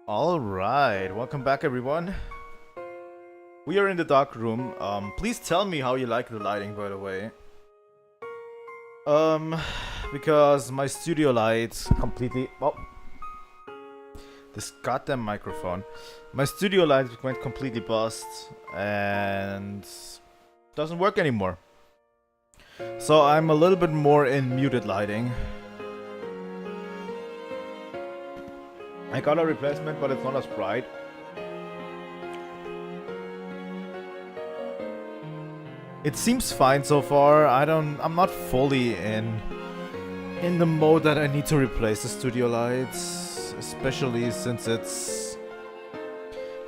Alright, welcome back everyone. We are in the dark room. Please tell me how you like the lighting, by the way. Because my studio lights completely... Oh. This goddamn microphone. My studio lights went completely bust and doesn't work anymore. So I'm a little bit more in muted lighting. I got a replacement, but it's not as bright. It seems fine so far. I'm not fully in the mode that I need to replace the studio lights, especially since I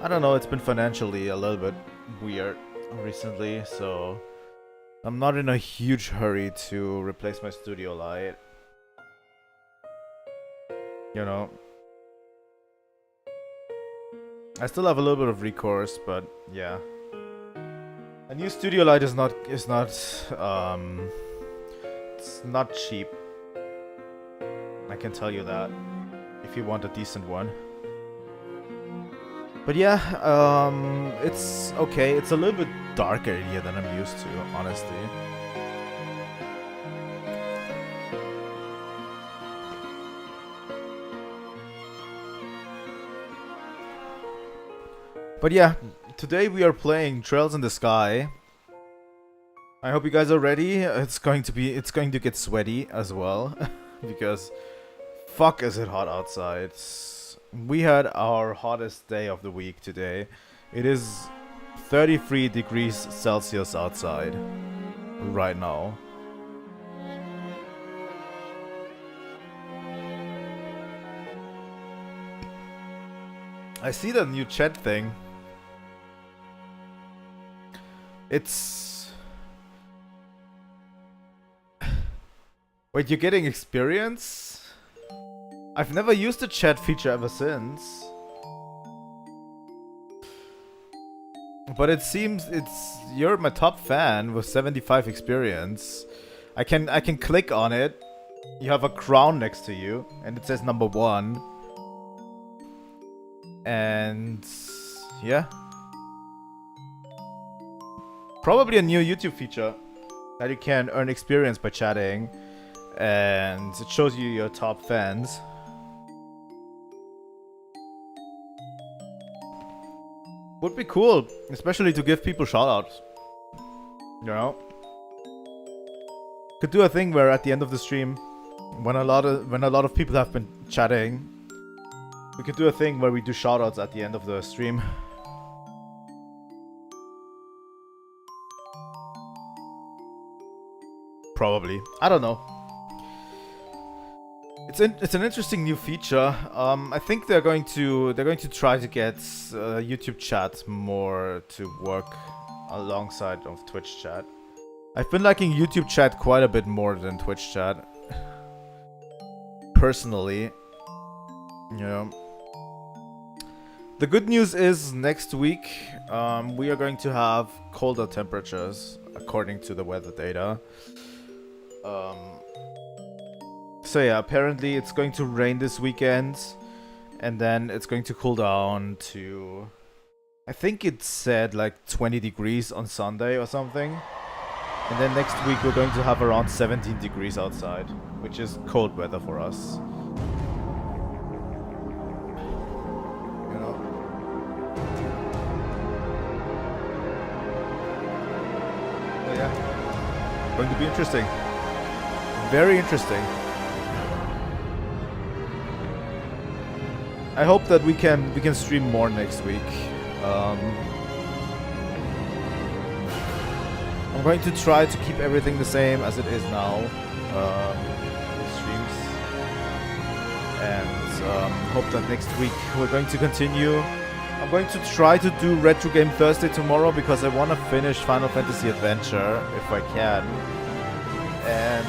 don't know, it's been financially a little bit weird recently, so I'm not in a huge hurry to replace my studio light. You know, I still have a little bit of recourse, but yeah. A new studio light is not it's not cheap. I can tell you that, if you want a decent one. But yeah, it's okay. It's a little bit darker here than I'm used to, honestly. But yeah, today we are playing Trails in the Sky. I hope you guys are ready. It's going to get sweaty as well, because fuck is it hot outside. We had our hottest day of the week today. It is 33 degrees Celsius outside right now. I see the new chat thing. It's... Wait, you're getting experience? I've never used the chat feature ever since. But it seems you're my top fan with 75 experience. I can click on it. You have a crown next to you and it says number 1. And yeah. Probably a new YouTube feature that you can earn experience by chatting, and it shows you your top fans. Would be cool, especially to give people shoutouts. You know, could do a thing where at the end of the stream, when a lot of people have been chatting, we could do a thing where we do shoutouts at the end of the stream. Probably. I don't know. It's an interesting new feature. I think they're going to try to get YouTube chat more to work alongside of Twitch chat. I've been liking YouTube chat quite a bit more than Twitch chat. Personally. You know. The good news is next week we are going to have colder temperatures according to the weather data. So yeah, apparently it's going to rain this weekend, and then it's going to cool down to, I think it said like 20 degrees on Sunday or something. And then next week we're going to have around 17 degrees outside, which is cold weather for us. You know? So yeah, going to be interesting. Very interesting. I hope that we can stream more next week. I'm going to try to keep everything the same as it is now. With streams, and hope that next week we're going to continue. I'm going to try to do Retro Game Thursday tomorrow because I want to finish Final Fantasy Adventure if I can. And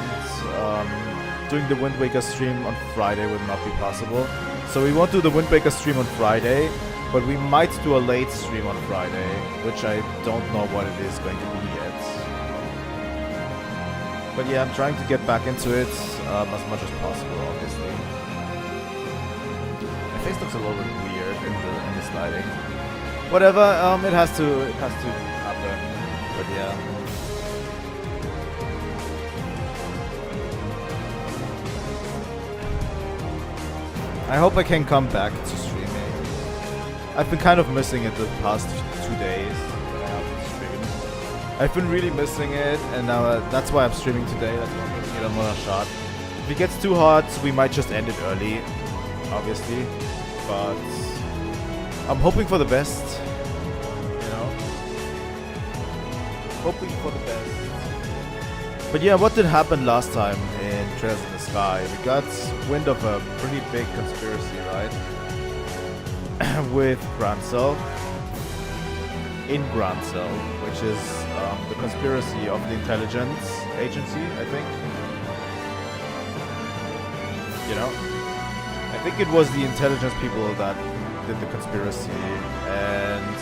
doing the Wind Waker stream on Friday will not be possible. So we won't do the Wind Waker stream on Friday, but we might do a late stream on Friday, which I don't know what it is going to be yet. But yeah, I'm trying to get back into it as much as possible, obviously. My face looks a little bit weird. in the sliding. Whatever, it has to happen. But yeah. I hope I can come back to streaming. I've been kind of missing it the past 2 days that I haven't streamed. I've been really missing it, and now that's why I'm streaming today. That's why I'm giving it another shot. If it gets too hot, we might just end it early, obviously. But I'm hoping for the best, you know? Hoping for the best. But yeah, what did happen last time in Trails in the Sky? We got wind of a pretty big conspiracy, right? With Grancel. In Grancel, which is the conspiracy of the intelligence agency, I think. You know? I think it was the intelligence people that did the conspiracy, and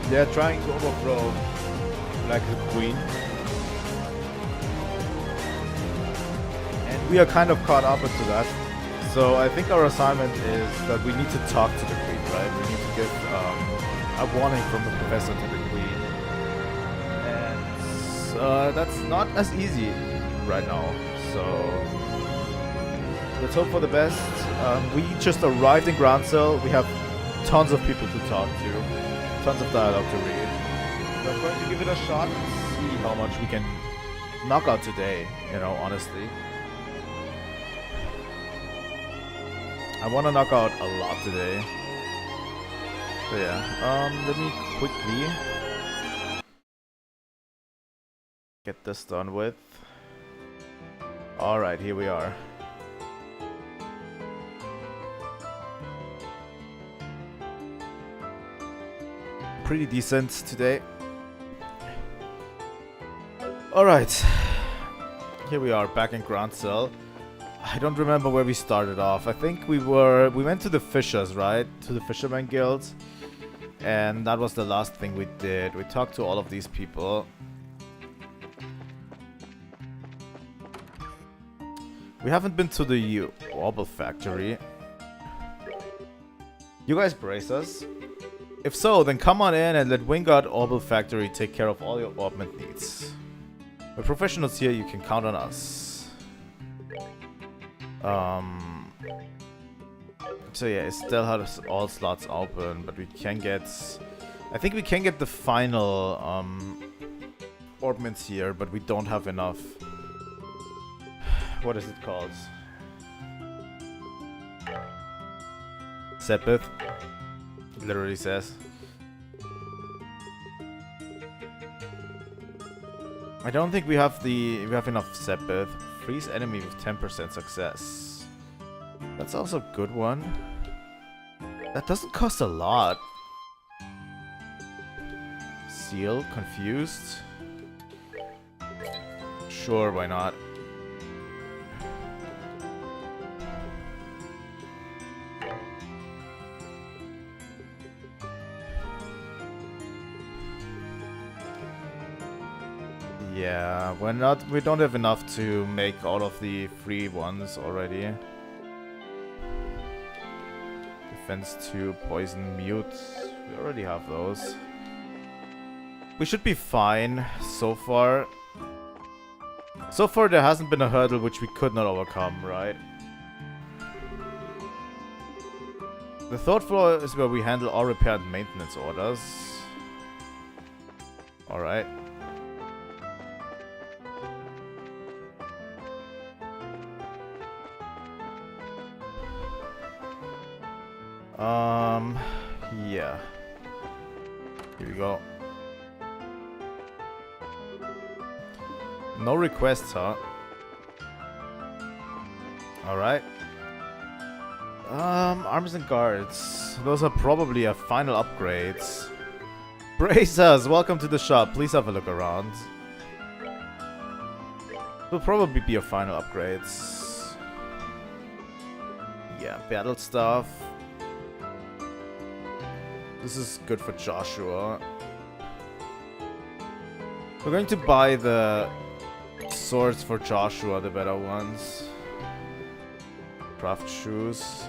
they're trying to overthrow like the Queen. And we are kind of caught up into that. So I think our assignment is that we need to talk to the Queen, right? We need to give a warning from the professor to the Queen. And that's not as easy right now. So let's hope for the best. We just arrived in Grancel. We have tons of people to talk to. Tons of dialogue to read. So I'm going to give it a shot and see how much we can knock out today, you know, honestly. I want to knock out a lot today. So yeah, let me quickly get this done with. Alright, here we are. Pretty decent today. Alright. Here we are, back in Grancel. I don't remember where we started off. I think we went to the Fishers, right? To the Fisherman Guild. And that was the last thing we did. We talked to all of these people. We haven't been to the Orbital Factory. You guys brace us? If so, then come on in and let Wingard Orbital Factory take care of all your Orbment needs. We're professionals here, you can count on us. So yeah, Estelle has all slots open, but we can get... I think we can get the final Orbments here, but we don't have enough. What is it called? Sepith. It literally says. I don't think we have enough Sepith. Freeze enemy with 10% success. That's also a good one. That doesn't cost a lot. Seal, confused. Sure, why not? Yeah, we don't have enough to make all of the free ones already. Defense 2, poison, mute. We already have those. We should be fine so far. So far there hasn't been a hurdle which we could not overcome, right? The third floor is where we handle all repair and maintenance orders. Alright. Yeah. Here we go. No requests, huh? Alright. Arms and guards. Those are probably a final upgrades. Bracers, welcome to the shop. Please have a look around. Will probably be a final upgrades. Yeah, battle stuff. This is good for Joshua. We're going to buy the swords for Joshua, the better ones. Craft shoes.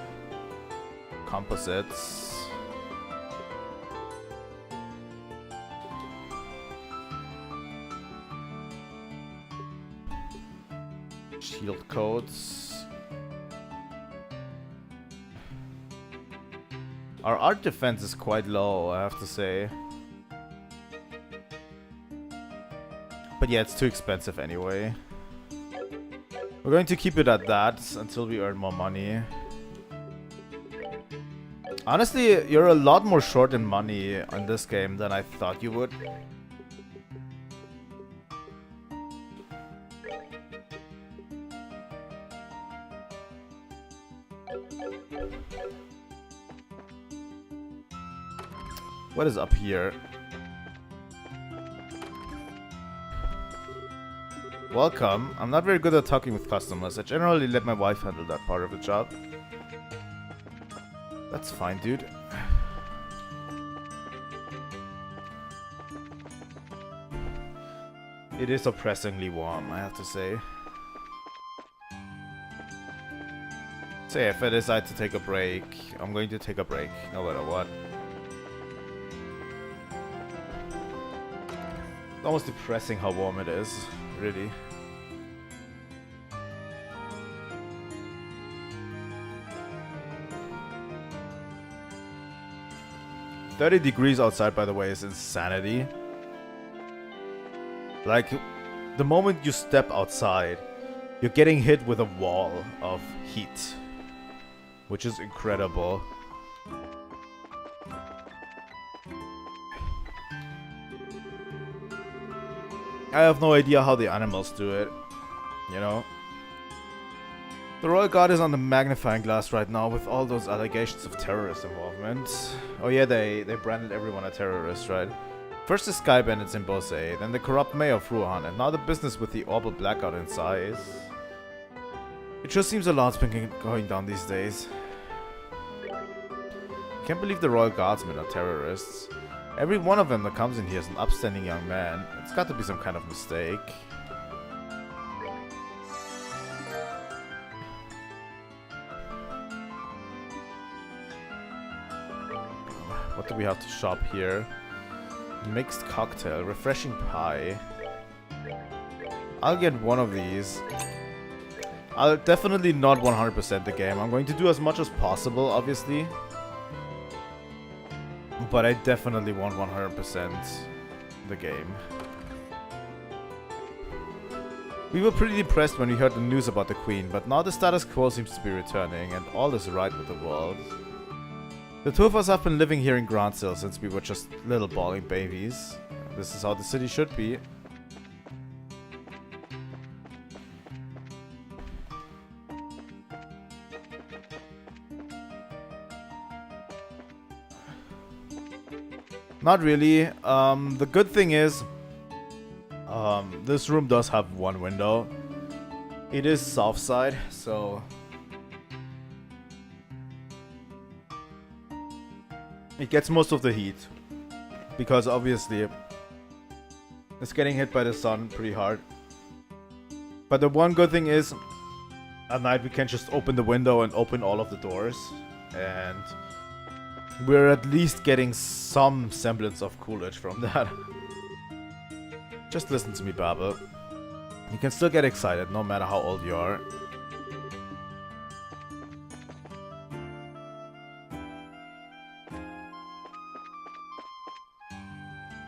Composites. Shield coats. Our art defense is quite low, I have to say. But yeah, it's too expensive anyway. We're going to keep it at that until we earn more money. Honestly, you're a lot more short in money on this game than I thought you would. What is up here? Welcome. I'm not very good at talking with customers. I generally let my wife handle that part of the job. That's fine, dude. It is oppressingly warm, I have to say. So yeah, if I decide to take a break, I'm going to take a break, no matter what. It's almost depressing how warm it is, really. $30 outside, by the way, is insanity. Like, the moment you step outside, you're getting hit with a wall of heat, which is incredible. I have no idea how the animals do it, you know. The Royal Guard is on the magnifying glass right now with all those allegations of terrorist involvement. Oh yeah, they branded everyone a terrorist, right? First the Sky Bandits in Bose, then the corrupt mayor of Ruhan, and now the business with the Orbital blackout in size. It just seems a lot's been going down these days. Can't believe the Royal Guardsmen are terrorists. Every one of them that comes in here is an upstanding young man. It's got to be some kind of mistake. What do we have to shop here? Mixed cocktail, refreshing pie. I'll get one of these. I'll definitely not 100% the game. I'm going to do as much as possible, obviously. But I definitely want 100% the game. We were pretty depressed when we heard the news about the Queen, but now the status quo seems to be returning and all is right with the world. The two of us have been living here in Grantshill since we were just little bawling babies. This is how the city should be. Not really. The good thing is, this room does have one window. It is south side, so it gets most of the heat. Because obviously, it's getting hit by the sun pretty hard. But the one good thing is, at night we can just open the window and open all of the doors. And we're at least getting some semblance of coolage from that. Just listen to me babble. You can still get excited no matter how old you are.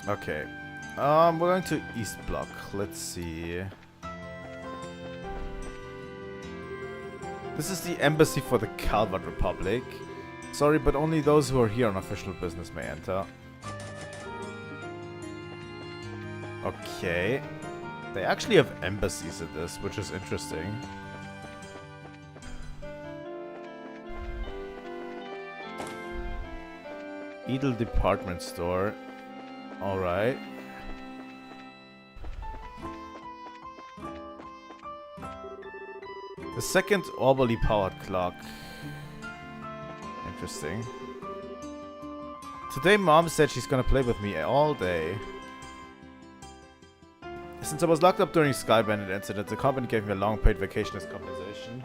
Okay. We're going to East Block. Let's see. This is the embassy for the Calvat Republic. Sorry, but only those who are here on official business may enter. Okay. They actually have embassies in this, which is interesting. Edel Department Store. Alright. The second orbally powered clock. Interesting. Today Mom said she's gonna play with me all day. Since I was locked up during Sky Bandit incident, the company gave me a long paid vacation as compensation.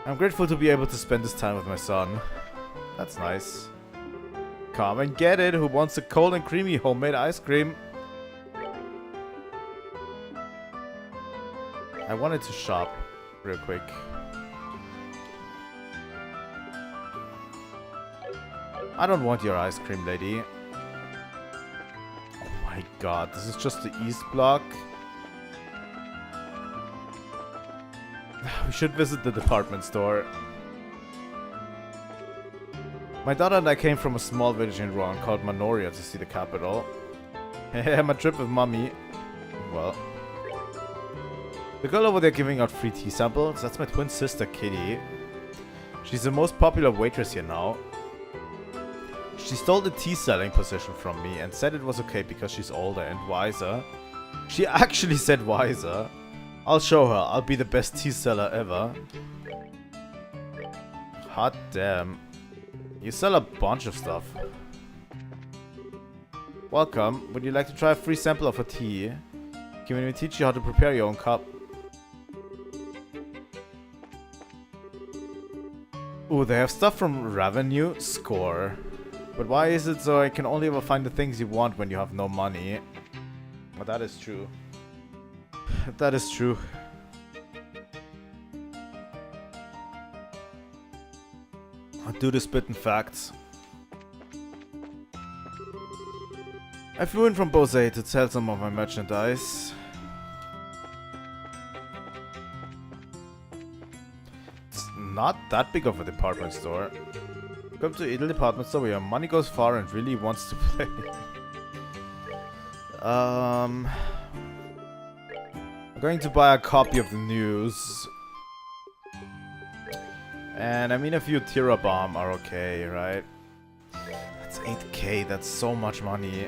I'm grateful to be able to spend this time with my son. That's nice. Come and get it. Who wants a cold and creamy homemade ice cream? I wanted to shop real quick. I don't want your ice cream, lady. Oh my god, this is just the east block. We should visit the department store. My daughter and I came from a small village in Rouen called Manoria to see the capital. My trip with mommy. Well. The girl over there giving out free tea samples, that's my twin sister Kitty. She's the most popular waitress here now. She stole the tea selling position from me and said it was okay because she's older and wiser. She actually said wiser. I'll show her, I'll be the best tea seller ever. Hot damn. You sell a bunch of stuff. Welcome, would you like to try a free sample of a tea? Can we teach you how to prepare your own cup? Ooh, they have stuff from Revenue? Score. But why is it so I can only ever find the things you want when you have no money? Well, that is true. That is true. I'll do the spitting facts. I flew in from Bose to sell some of my merchandise. It's not that big of a department store. Come to Idle Department Store where your money goes far and really wants to play. I'm going to buy a copy of the news. And I mean a few Tira Bomb are okay, right? That's 8k, that's so much money.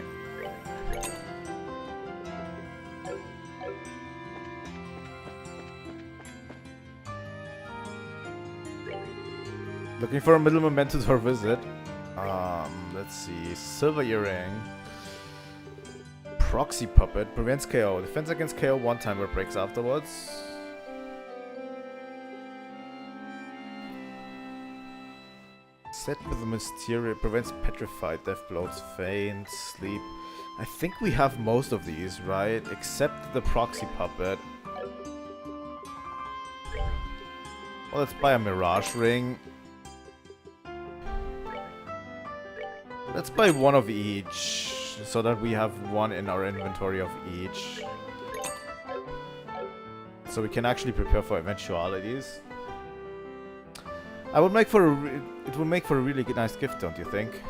Looking for a middle momentum to our visit. Let's see. Silver Earring. Proxy Puppet. Prevents KO. Defense against KO one time but breaks afterwards. Set with a mysterious. Prevents petrified, death blows, faint, sleep. I think we have most of these, right? Except the Proxy Puppet. Well, let's buy a Mirage Ring. Let's buy one of each, so that we have one in our inventory of each. So we can actually prepare for eventualities. I would make for it would make for a really nice gift, don't you think?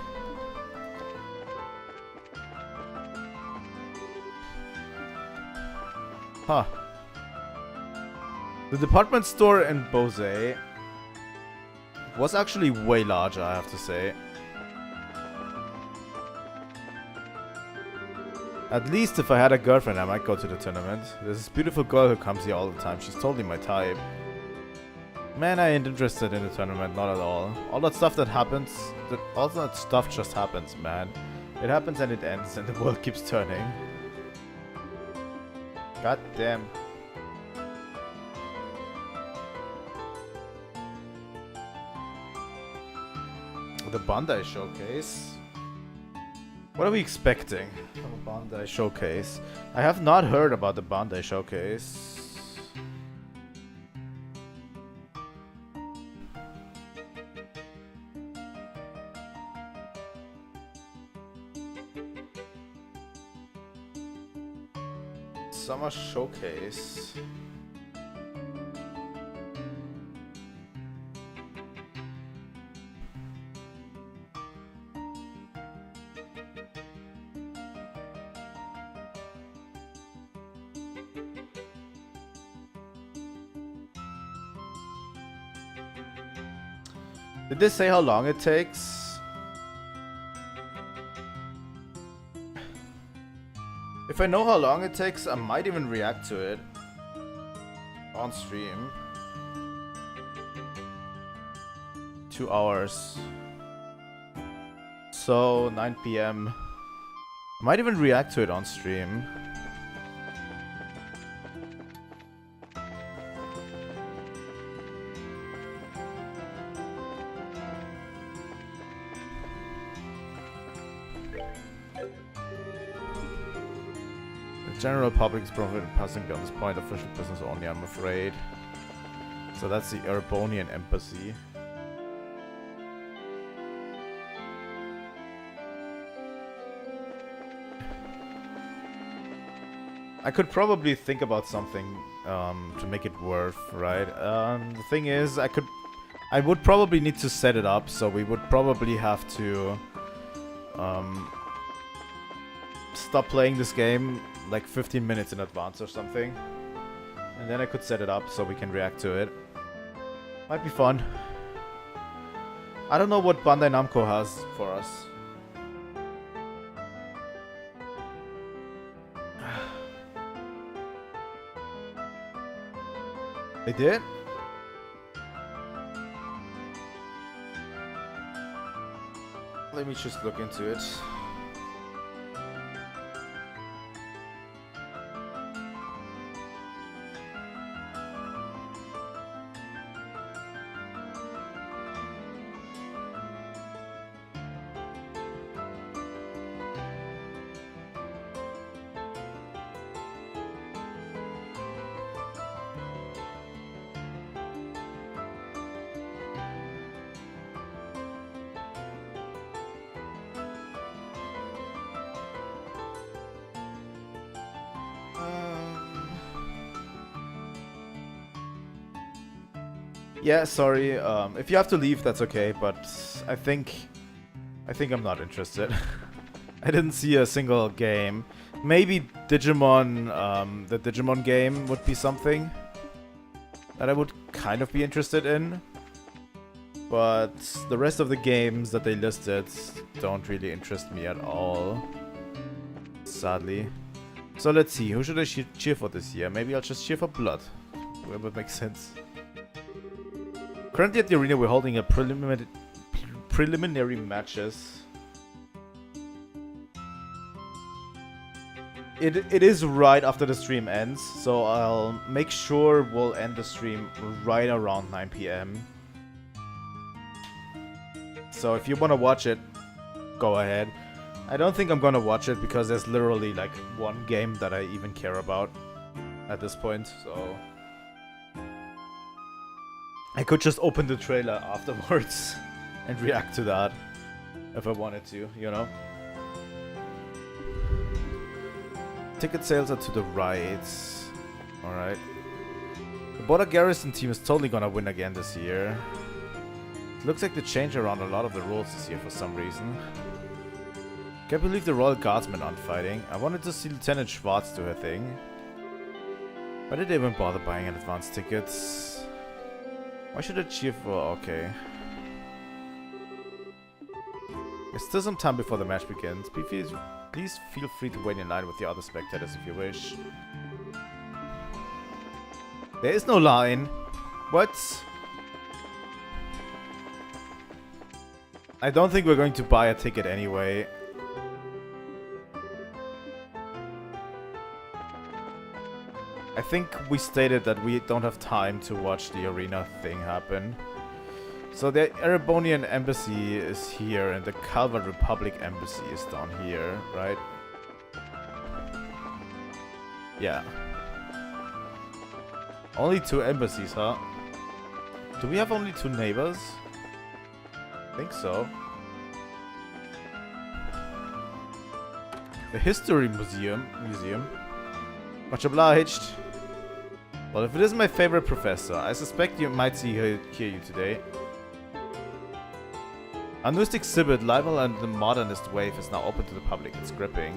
Huh. The department store in Bose was actually way larger, I have to say. At least if I had a girlfriend, I might go to the tournament. There's this beautiful girl who comes here all the time. She's totally my type. Man, I ain't interested in the tournament, not at all. All that stuff that happens, all that stuff just happens, man. It happens and it ends, and the world keeps turning. God damn. The Bandai Showcase. What are we expecting from a Bandai Showcase? I have not heard about the Bandai Showcase. Summer Showcase. Did they say how long it takes? If I know how long it takes, I might even react to it on stream. 2 hours. So 9 PM. I might even react to it on stream. General public is prohibited passing beyond this point. Official business only, I'm afraid. So that's the Erebonian embassy. I could probably think about something to make it worth, right? The thing is, I would probably need to set it up, so we would probably have to stop playing this game like 15 minutes in advance or something. And then I could set it up so we can react to it. Might be fun. I don't know what Bandai Namco has for us. They did? Let me just look into it. Yeah, sorry. If you have to leave, that's okay. But I think I'm not interested. I didn't see a single game. Maybe Digimon, the Digimon game would be something that I would kind of be interested in. But the rest of the games that they listed don't really interest me at all. Sadly. So let's see. Who should I cheer for this year? Maybe I'll just cheer for Blood. Whatever makes sense. Currently at the arena, we're holding a preliminary matches. It is right after the stream ends, so I'll make sure we'll end the stream right around 9 PM. So if you want to watch it, go ahead. I don't think I'm gonna watch it because there's literally like one game that I even care about at this point, so I could just open the trailer afterwards and react to that if I wanted to, you know? Ticket sales are to the right. Alright. The Border Garrison team is totally gonna win again this year. It looks like they changed around a lot of the rules this year for some reason. Can't believe the Royal Guardsmen aren't fighting. I wanted to see Lieutenant Schwartz do her thing. Why did they even bother buying an advance tickets? Why should I cheer for... okay. There's still some time before the match begins. Please feel free to wait in line with the other spectators if you wish. There is no line. What? I don't think we're going to buy a ticket anyway. I think we stated that we don't have time to watch the arena thing happen. So the Erebonian embassy is here and the Calvert Republic embassy is down here, right? Yeah. Only 2 embassies, huh? Do we have only 2 neighbors? I think so. The History Museum. Much obliged. Well, if it isn't my favorite professor, I suspect you might hear you today. Our newest exhibit, Libel and the Modernist Wave, is now open to the public. It's gripping.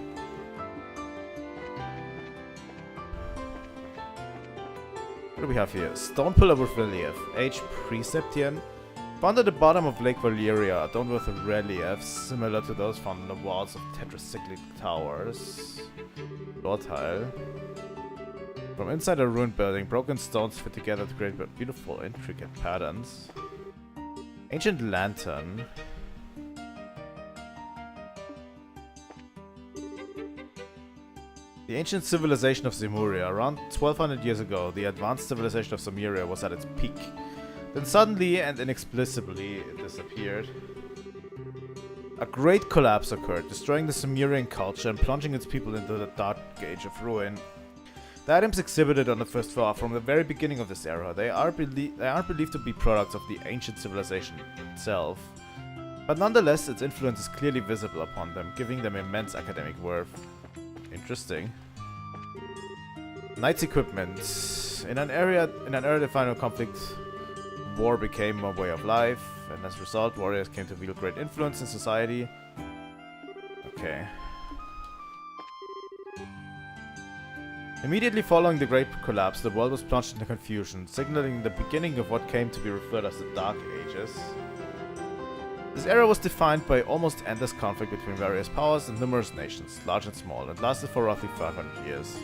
What do we have here? Stone pillar with relief. Age Preceptian. Found at the bottom of Lake Valeria, adorned with reliefs similar to those found on the walls of tetracyclic towers. Floor tile. From inside a ruined building, broken stones fit together to create beautiful, intricate patterns. Ancient lantern. The ancient civilization of Zemuria. Around 1200 years ago, the advanced civilization of Zemuria was at its peak. Then suddenly and inexplicably, it disappeared. A great collapse occurred, destroying the Sumerian culture and plunging its people into the dark age of ruin. The items exhibited on the first floor are from the very beginning of this era. They aren't believed to be products of the ancient civilization itself, but nonetheless its influence is clearly visible upon them, giving them immense academic worth. Interesting. Knight's equipment. In an era defined by conflict, war became a way of life, and as a result, warriors came to wield great influence in society. Okay. Immediately following the Great Collapse, the world was plunged into confusion, signaling the beginning of what came to be referred as the Dark Ages. This era was defined by almost endless conflict between various powers and numerous nations, large and small, and lasted for roughly 500 years.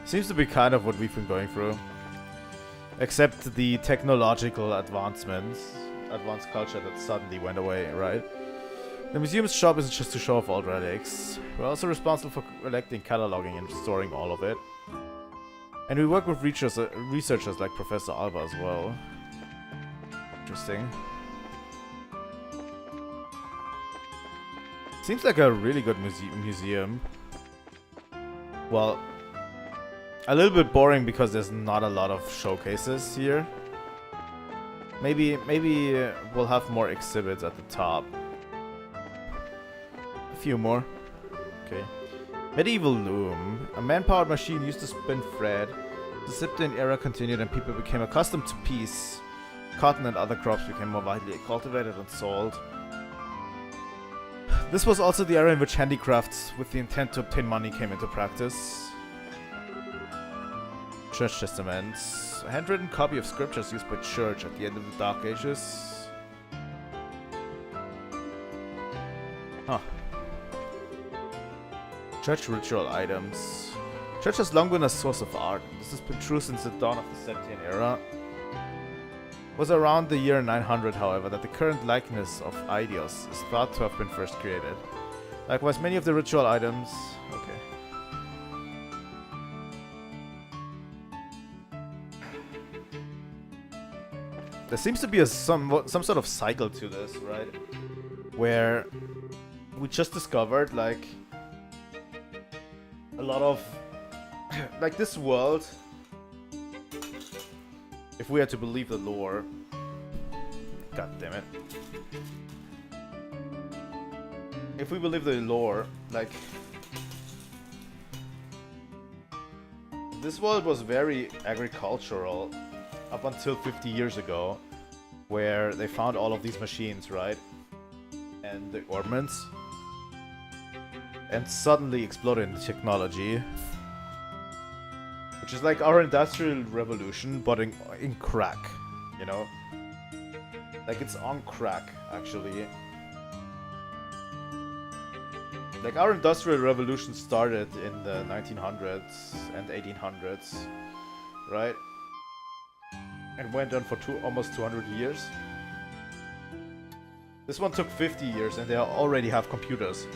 Seems to be kind of what we've been going through. Except the technological advanced culture that suddenly went away, right? The museum's job isn't just to show off old relics. We're also responsible for collecting, cataloging, and storing all of it. And we work with researchers like Professor Alba as well. Interesting. Seems like a really good museum. Well, a little bit boring because there's not a lot of showcases here. Maybe we'll have more exhibits at the top. A few more. Okay. Medieval loom. A man-powered machine used to spin thread. The Siptine era continued and people became accustomed to peace. Cotton and other crops became more widely cultivated and sold. This was also the era in which handicrafts with the intent to obtain money came into practice. Church testaments. A handwritten copy of scriptures used by church at the end of the Dark Ages. Huh. Church ritual items. Church has long been a source of art, and this has been true since the dawn of the Septine era. It was around the year 900, however, that the current likeness of Eidos is thought to have been first created. Likewise, many of the ritual items... Okay. There seems to be some sort of cycle to this, right? Where we just discovered, like, a lot of... like, this world, if we had to believe the lore... God damn it. If we believe the lore, like... this world was very agricultural up until 50 years ago, where they found all of these machines, right? And the Orbments. And suddenly exploded in technology. Which is like our industrial revolution, but in crack, you know? Like, it's on crack, actually. Like, our industrial revolution started in the 1900s and 1800s, right? And went on for almost 200 years. This one took 50 years and they already have computers.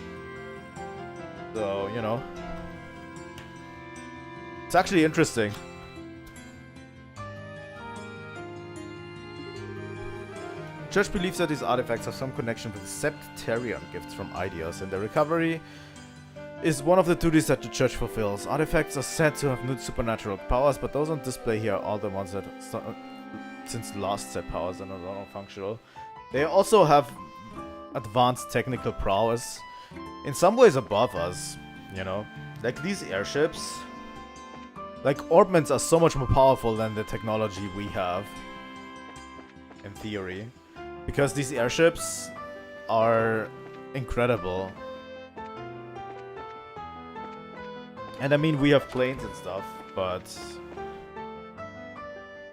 So, you know. It's actually interesting. Church believes that these artifacts have some connection with Septarian gifts from Eidos, and their recovery is one of the duties that the church fulfills. Artifacts are said to have new supernatural powers, but those on display here are all the ones that since lost their powers and are no longer functional. They also have advanced technical prowess, in some ways above us, you know? Like these airships, like Orbments are so much more powerful than the technology we have, in theory. Because these airships are incredible. And I mean, we have planes and stuff, but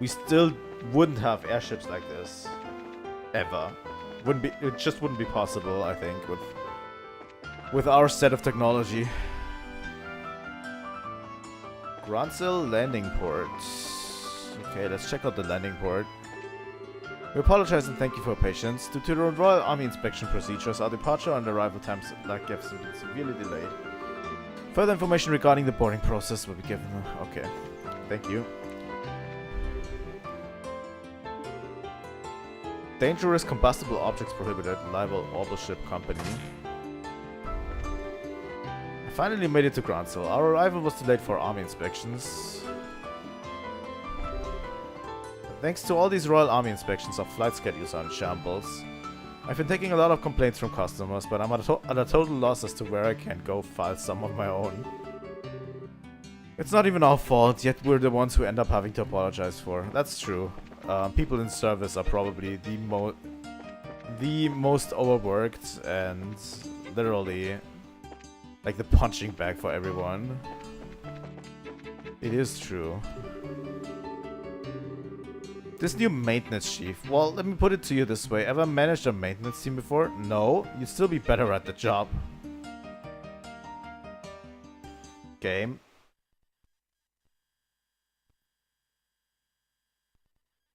we still wouldn't have airships like this. Ever. It just wouldn't be possible, I think, with our set of technology. Gransil landing port. Okay, let's check out the landing port. We apologize and thank you for your patience. Due to the Royal Army inspection procedures, our departure and arrival times have been severely delayed. Further information regarding the boarding process will be given. Okay, thank you. Dangerous combustible objects prohibited. Libel Orbital Ship Company. I finally made it to Groundsel. Our arrival was delayed for army inspections. Thanks to all these Royal Army inspections, our flight schedules are in shambles. I've been taking a lot of complaints from customers, but I'm at a total loss as to where I can go file some of my own. It's not even our fault, yet we're the ones who end up having to apologize for. That's true. People in service are probably the most overworked and literally like the punching bag for everyone. It is true. This new maintenance chief, well, let me put it to you this way. Ever managed a maintenance team before? No, you'd still be better at the job. Game.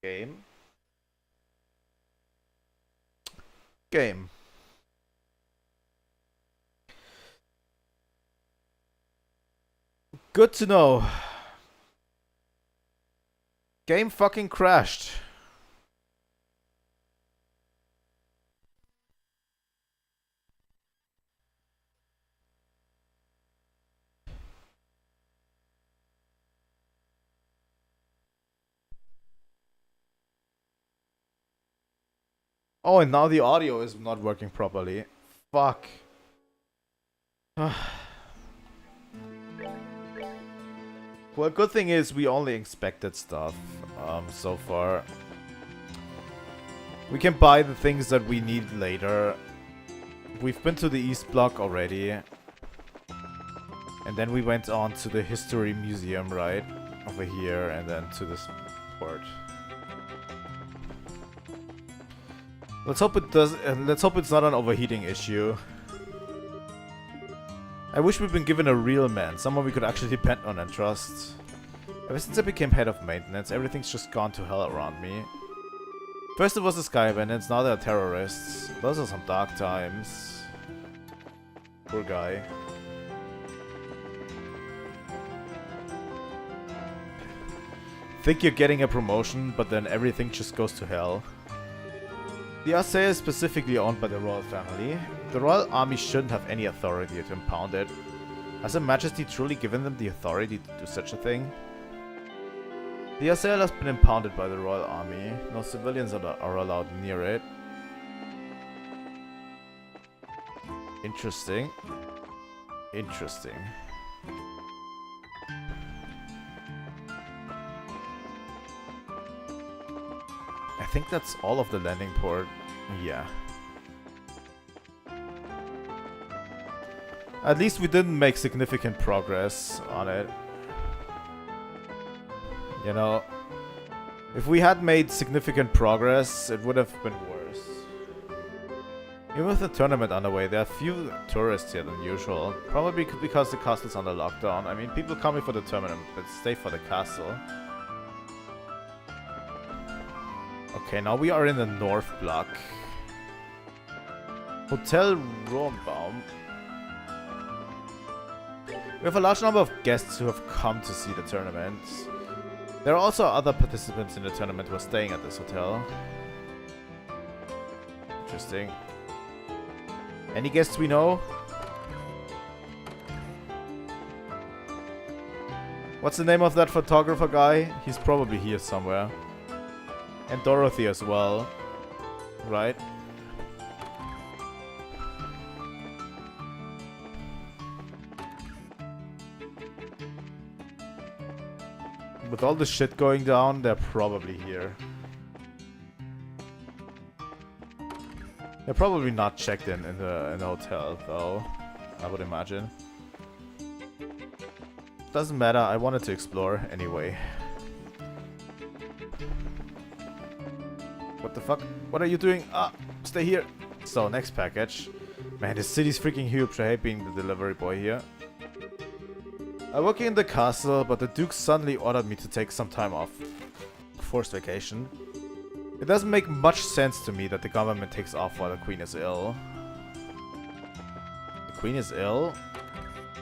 Game. Game. Good to know. Game fucking crashed. Oh, and now the audio is not working properly. Fuck. Well, good thing is we only inspected stuff so far. We can buy the things that we need later. We've been to the East Block already. And then we went on to the History Museum, right? Over here, and then to this port. Let's hope it does. Let's hope it's not an overheating issue. I wish we'd been given a real man, someone we could actually depend on and trust. Ever since I became head of maintenance, everything's just gone to hell around me. First it was the Sky Bandits, now they're terrorists. Those are some dark times. Poor guy. Think you're getting a promotion, but then everything just goes to hell. The Arcea is specifically owned by the royal family. The royal army shouldn't have any authority to impound it. Has Her Majesty truly given them the authority to do such a thing? The Arcea has been impounded by the royal army. No civilians are allowed near it. Interesting. Interesting. I think that's all of the landing port. Yeah. At least we didn't make significant progress on it. You know, if we had made significant progress, it would have been worse. Even with the tournament underway, there are few tourists here than usual. Probably because the castle's under lockdown. I mean, people coming for the tournament, but stay for the castle. Okay, now we are in the North Block. Hotel Rohrbaum. We have a large number of guests who have come to see the tournament. There are also other participants in the tournament who are staying at this hotel. Interesting. Any guests we know? What's the name of that photographer guy? He's probably here somewhere. And Dorothy as well, right? With all the shit going down, they're probably here. They're probably not checked in the hotel, though, I would imagine. Doesn't matter, I wanted to explore anyway. What the fuck? What are you doing? Ah, stay here. So, next package. Man, this city's freaking huge. I hate being the delivery boy here. I'm working in the castle, but the Duke suddenly ordered me to take some time off. Forced vacation. It doesn't make much sense to me that the government takes off while the Queen is ill. The Queen is ill?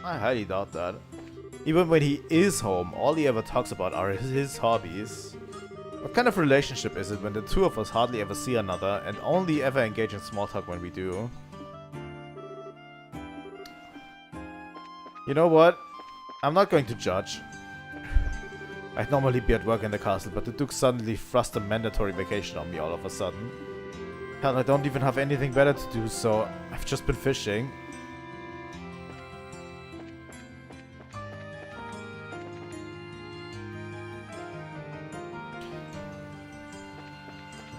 I highly doubt that. Even when he is home, all he ever talks about are his hobbies. What kind of relationship is it when the two of us hardly ever see another and only ever engage in small talk when we do? You know what? I'm not going to judge. I'd normally be at work in the castle, but the Duke suddenly thrust a mandatory vacation on me all of a sudden. Hell, I don't even have anything better to do, so I've just been fishing.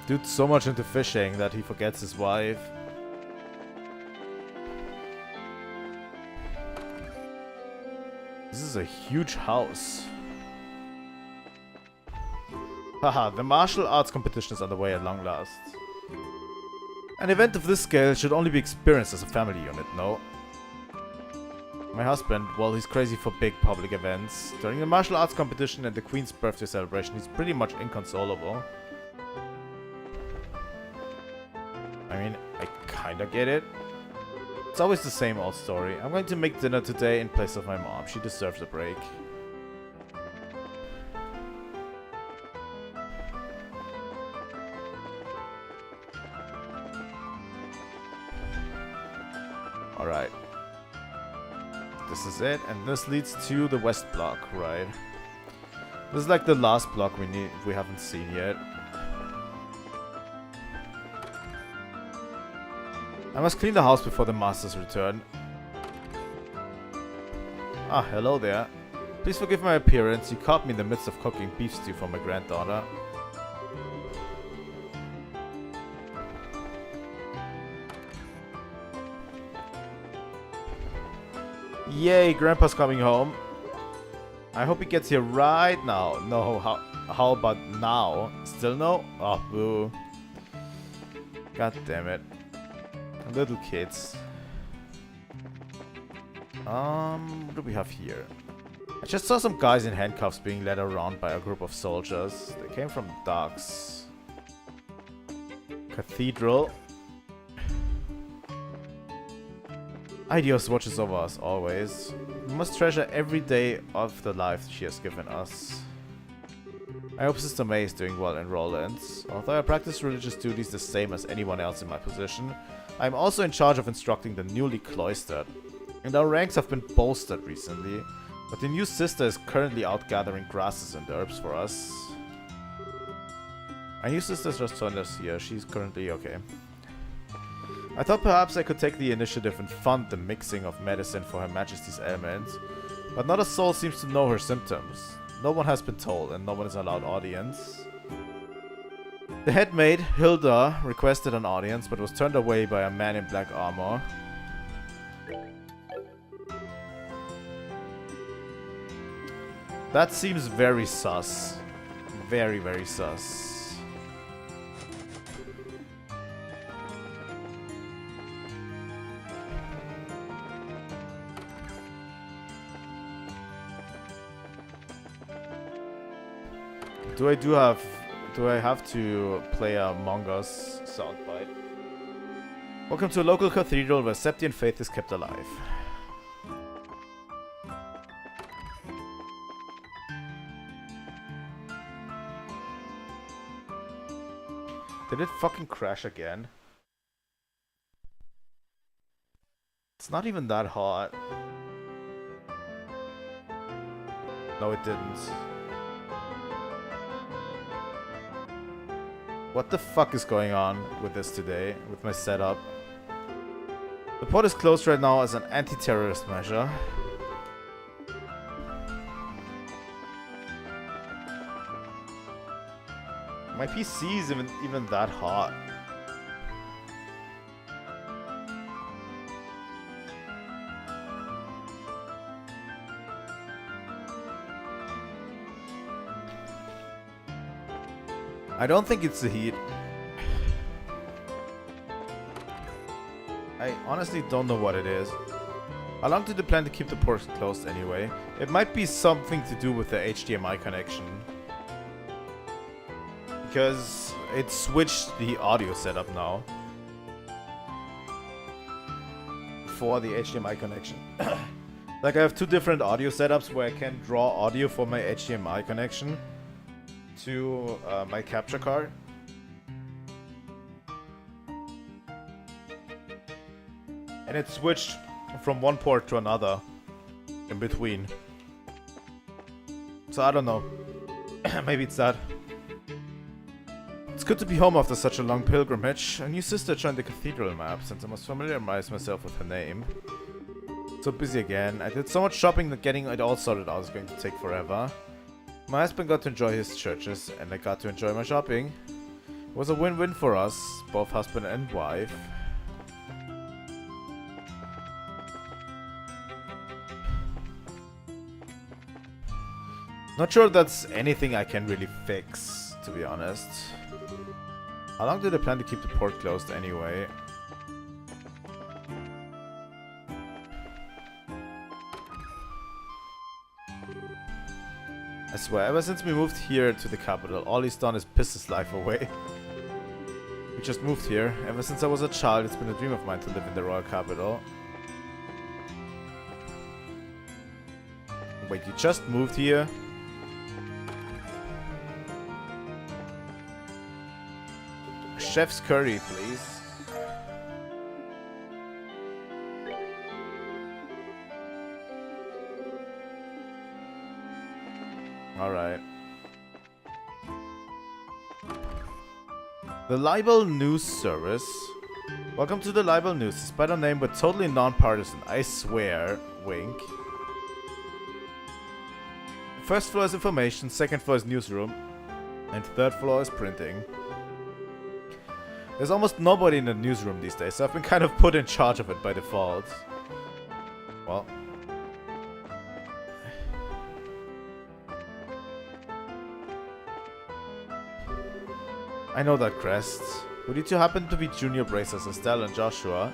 Dude's so much into fishing that he forgets his wife. This is a huge house. Haha, the martial arts competition is underway at long last. An event of this scale should only be experienced as a family unit, no? My husband, well, he's crazy for big public events. During the martial arts competition and the Queen's birthday celebration, he's pretty much inconsolable. I mean, I kinda get it. It's always the same old story. I'm going to make dinner today in place of my mom. She deserves a break. Alright. This is it, and this leads to the west block, right? This is like the last block we haven't seen yet. I must clean the house before the masters return. Ah, hello there. Please forgive my appearance. You caught me in the midst of cooking beef stew for my granddaughter. Yay, Grandpa's coming home. I hope he gets here right now. No, how about now? Still no? Oh, boo. God damn it. Little kids. What do we have here? I just saw some guys in handcuffs being led around by a group of soldiers. They came from docks. Cathedral. Ideos watches over us always. We must treasure every day of the life she has given us. I hope Sister May is doing well in Roland's. Although I practice religious duties the same as anyone else in my position, I am also in charge of instructing the newly cloistered. And our ranks have been bolstered recently, but the new sister is currently out gathering grasses and herbs for us. Our new sister's just joined us here. She's currently okay. I thought perhaps I could take the initiative and fund the mixing of medicine for Her Majesty's ailments, but not a soul seems to know her symptoms. No one has been told, and no one is allowed audience. The head maid, Hilda, requested an audience, but was turned away by a man in black armor. That seems very sus. Very, very sus. Do I have to play a Among Us soundbite? Welcome to a local cathedral where Septian faith is kept alive. Did it fucking crash again? It's not even that hot. No, it didn't. What the fuck is going on with this today, with my setup? The port is closed right now as an anti-terrorist measure. My PC is even that hot. I don't think it's the heat. I honestly don't know what it is. How long did they plan to keep the port closed anyway? It might be something to do with the HDMI connection. Because it switched the audio setup now. For the HDMI connection. Like I have two different audio setups where I can draw audio for my HDMI connection to my capture card. And it switched from one port to another in between. So I don't know. Maybe it's that. It's good to be home after such a long pilgrimage. A new sister joined the cathedral map since I must familiarize myself with her name. So busy again. I did so much shopping that getting it all sorted out is going to take forever. My husband got to enjoy his churches and I got to enjoy my shopping. It was a win-win for us, both husband and wife. Not sure that's anything I can really fix, to be honest. How long do they plan to keep the port closed anyway? I swear, ever since we moved here to the capital, all he's done is piss his life away. We just moved here. Ever since I was a child, it's been a dream of mine to live in the royal capital. Wait, you just moved here? Chef's curry, please. Alright. The Libel News Service. Welcome to the Libel News. Despite our name, but totally non-partisan. I swear. Wink. First floor is information, second floor is newsroom, and third floor is printing. There's almost nobody in the newsroom these days, so I've been kind of put in charge of it by default. Well. I know that crest. Would you two happen to be junior bracers, Estelle and Joshua?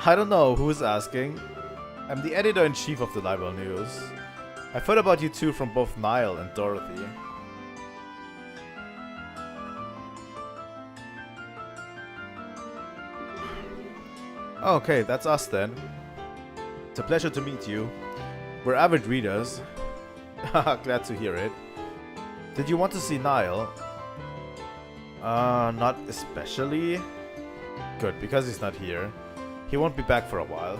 I don't know, who is asking? I'm the editor-in-chief of the Libel News. I've heard about you two from both Niall and Dorothy. Okay, that's us then. It's a pleasure to meet you. We're avid readers. Glad to hear it. Did you want to see Niall? Not especially. Good, because he's not here. He won't be back for a while.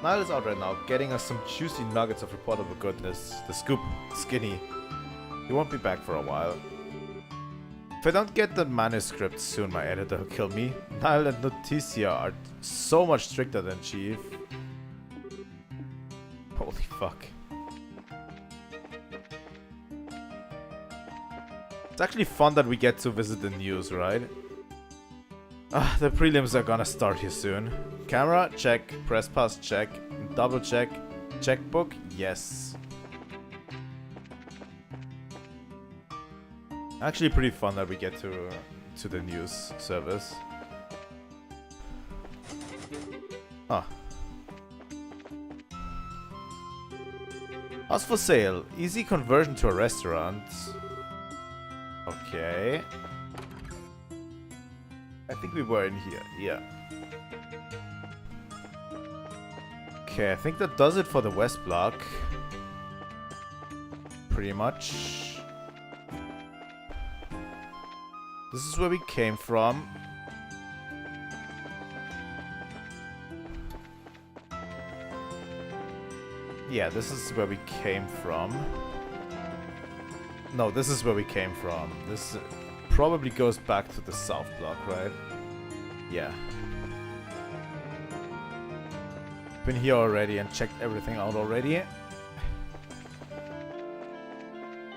Niall is out right now, getting us some juicy nuggets of reportable goodness. The scoop, skinny. He won't be back for a while. If I don't get the manuscript soon, my editor will kill me. Niall and Noticia are so much stricter than Chief. Holy fuck. It's actually fun that we get to visit the news, right? The prelims are gonna start here soon. Camera, check. Press pass, check. Double check. Checkbook, yes. Actually pretty fun that we get to the news service. Huh. House for sale. Easy conversion to a restaurant. Okay. I think we were in here. Yeah. Okay, I think that does it for the west block. Pretty much. This is where we came from. Yeah, this is where we came from. No, this is where we came from. This probably goes back to the south block, right? Yeah. Been here already and checked everything out already.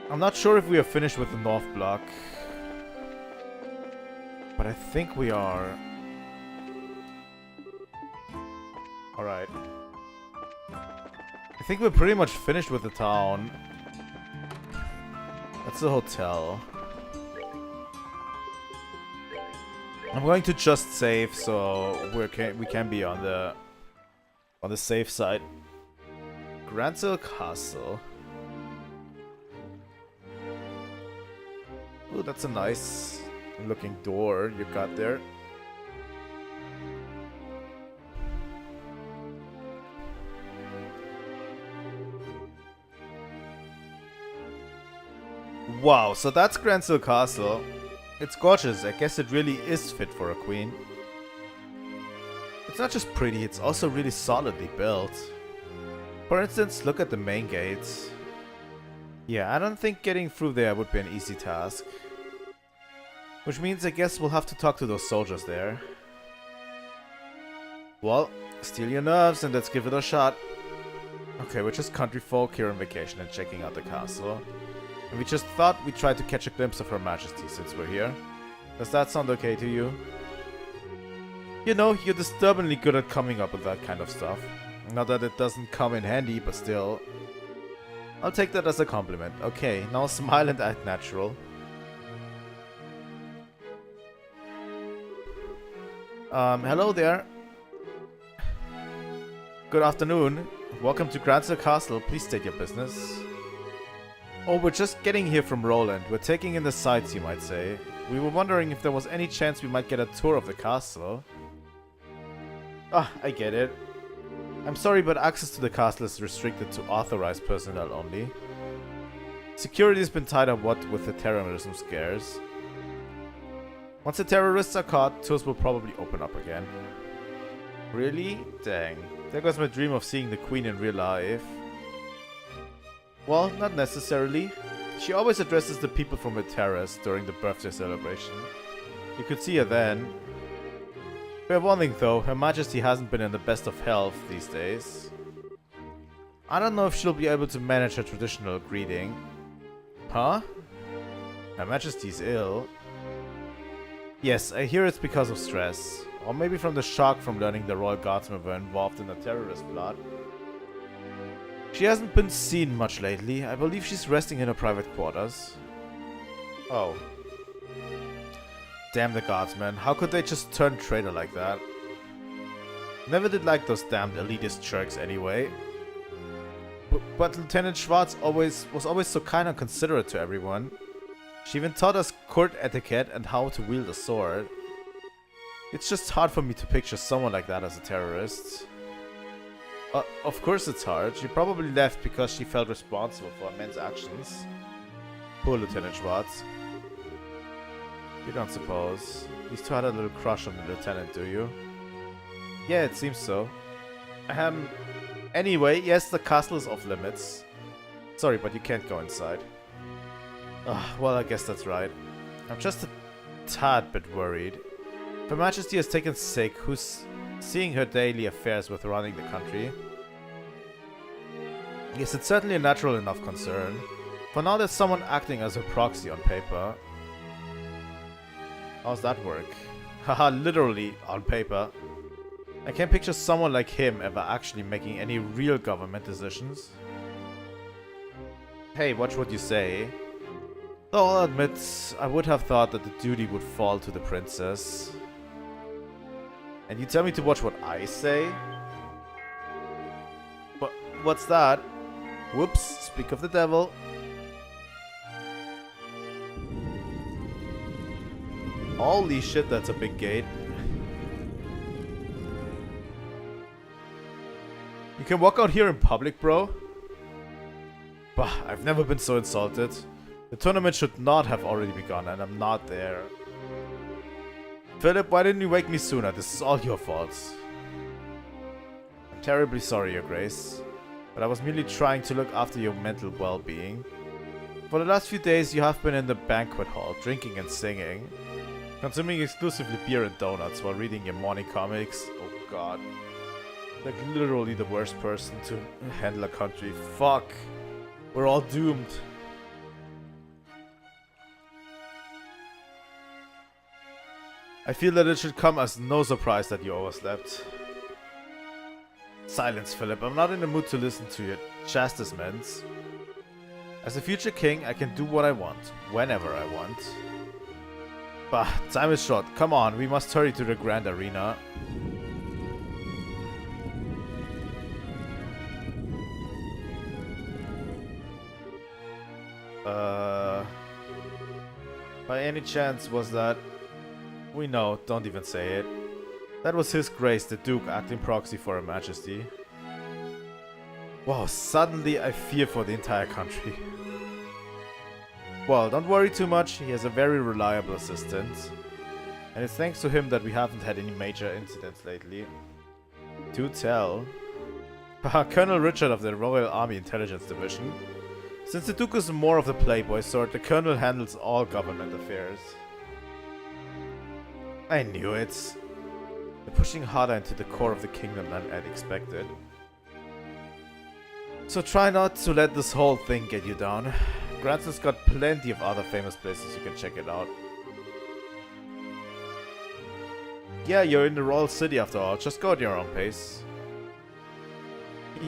I'm not sure if we are finished with the north block. But I think we are. Alright. I think we're pretty much finished with the town. That's the hotel. I'm going to just save so we can be on the safe side. Gransil Castle. Ooh, that's a nice looking door you got there. Wow, so that's Gransil Castle. It's gorgeous. I guess it really is fit for a queen. It's not just pretty, it's also really solidly built. For instance, look at the main gates. Yeah, I don't think getting through there would be an easy task. Which means I guess we'll have to talk to those soldiers there. Well, steel your nerves and let's give it a shot. Okay, we're just country folk here on vacation and checking out the castle. And we just thought we'd try to catch a glimpse of Her Majesty since we're here. Does that sound okay to you? You know, you're disturbingly good at coming up with that kind of stuff. Not that it doesn't come in handy, but still. I'll take that as a compliment. Okay, now smile and act natural. Hello there. Good afternoon. Welcome to Gransil Castle. Please state your business. Oh, we're just getting here from Roland. We're taking in the sights, you might say. We were wondering if there was any chance we might get a tour of the castle. Ah, I get it. I'm sorry, but access to the castle is restricted to authorized personnel only. Security has been tied up what with the terrorism scares. Once the terrorists are caught, tours will probably open up again. Really? Dang. There goes my dream of seeing the Queen in real life. Well, not necessarily. She always addresses the people from her terrace during the birthday celebration. You could see her then. We have one thing though, Her Majesty hasn't been in the best of health these days. I don't know if she'll be able to manage her traditional greeting. Huh? Her Majesty's ill. Yes, I hear it's because of stress. Or maybe from the shock from learning the Royal Guardsmen were involved in a terrorist plot. She hasn't been seen much lately. I believe she's resting in her private quarters. Oh. Damn the Guardsmen. How could they just turn traitor like that? Never did like those damned elitist jerks anyway. But Lieutenant Schwartz was always so kind and considerate to everyone. She even taught us court etiquette and how to wield a sword. It's just hard for me to picture someone like that as a terrorist. Of course it's hard. She probably left because she felt responsible for men's actions. Poor Lieutenant Schwartz. You don't suppose. These two had a little crush on the lieutenant, do you? Yeah, it seems so. Anyway, yes, the castle is off limits. Sorry, but you can't go inside. Well, I guess that's right. I'm just a tad bit worried. Her Majesty has taken sick, who's seeing her daily affairs with running the country. Yes, it's certainly a natural enough concern. For now, there's someone acting as her proxy on paper. How's that work? Haha, literally on paper. I can't picture someone like him ever actually making any real government decisions. Hey, watch what you say. Though I'll admit, I would have thought that the duty would fall to the princess. And you tell me to watch what I say? What's that? Whoops, speak of the devil. Holy shit, that's a big gate. You can walk out here in public, bro? Bah, I've never been so insulted. The tournament should not have already begun, and I'm not there. Philip, why didn't you wake me sooner? This is all your fault. I'm terribly sorry, Your Grace. But I was merely trying to look after your mental well-being. For the last few days, you have been in the banquet hall, drinking and singing. Consuming exclusively beer and donuts while reading your morning comics. Oh god. Like literally the worst person to handle a country. Fuck. We're all doomed. I feel that it should come as no surprise that you overslept. Silence, Philip. I'm not in the mood to listen to your chastisements. As a future king, I can do what I want, whenever I want. Bah, time is short. Come on, we must hurry to the grand arena. By any chance was that... We know, don't even say it. That was His Grace, the Duke, acting proxy for Her Majesty. Wow, suddenly I fear for the entire country. Well, don't worry too much, he has a very reliable assistant. And it's thanks to him that we haven't had any major incidents lately. Do tell. Colonel Richard of the Royal Army Intelligence Division. Since the Duke is more of the playboy sort, the Colonel handles all government affairs. I knew it. They're pushing harder into the core of the kingdom than I'd expected. So try not to let this whole thing get you down. Granson's got plenty of other famous places you can check it out. Yeah, you're in the royal city after all, just go at your own pace.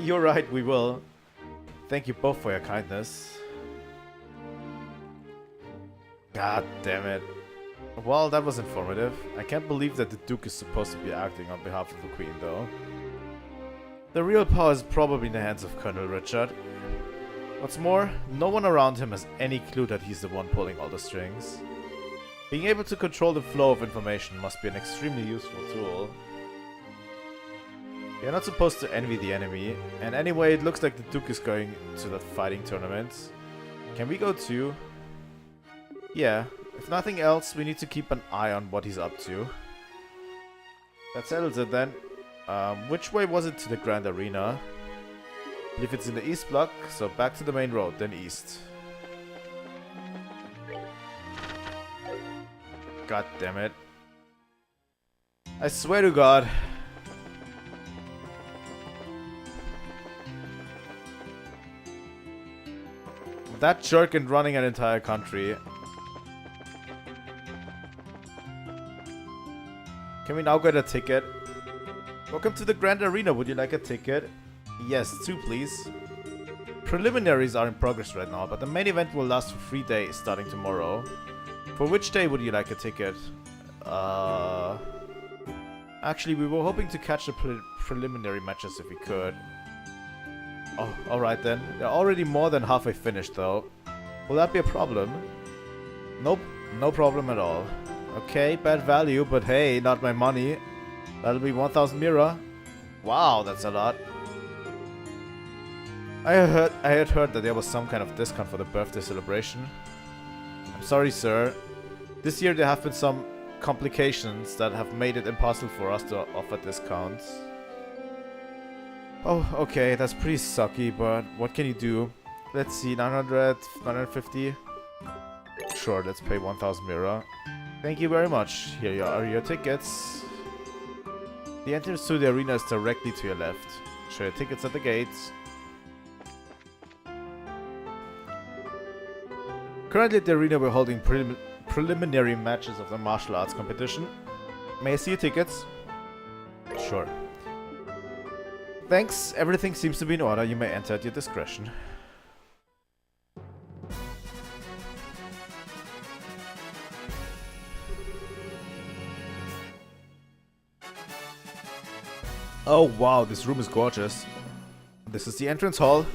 You're right, we will. Thank you both for your kindness. God damn it. Well, that was informative. I can't believe that the Duke is supposed to be acting on behalf of the Queen, though. The real power is probably in the hands of Colonel Richard. What's more, no one around him has any clue that he's the one pulling all the strings. Being able to control the flow of information must be an extremely useful tool. You're not supposed to envy the enemy, and anyway, it looks like the Duke is going to the fighting tournament. Can we go too? Yeah, if nothing else, we need to keep an eye on what he's up to. That settles it then. Which way was it to the Grand Arena? I believe it's in the east block, so back to the main road, then east. God damn it. I swear to God. That jerk and running an entire country. Can we now get a ticket? Welcome to the Grand Arena. Would you like a ticket? Yes, 2 please. Preliminaries are in progress right now, but the main event will last for 3 days starting tomorrow. For which day would you like a ticket? Actually, we were hoping to catch the preliminary matches if we could. Oh, alright then. They're already more than halfway finished though. Will that be a problem? Nope, no problem at all. Okay, bad value, but hey, not my money. That'll be 1000 Mira. Wow, that's a lot. I had heard that there was some kind of discount for the birthday celebration. I'm sorry, sir. This year there have been some complications that have made it impossible for us to offer discounts. Oh, okay, that's pretty sucky, but what can you do? Let's see, 900, 950. Sure, let's pay 1000 Mira. Thank you very much. Here are your tickets. The entrance to the arena is directly to your left. Show your tickets at the gates. Currently at the arena we're holding preliminary matches of the martial arts competition. May I see your tickets? Sure. Thanks, everything seems to be in order. You may enter at your discretion. Oh wow, this room is gorgeous. This is the entrance hall.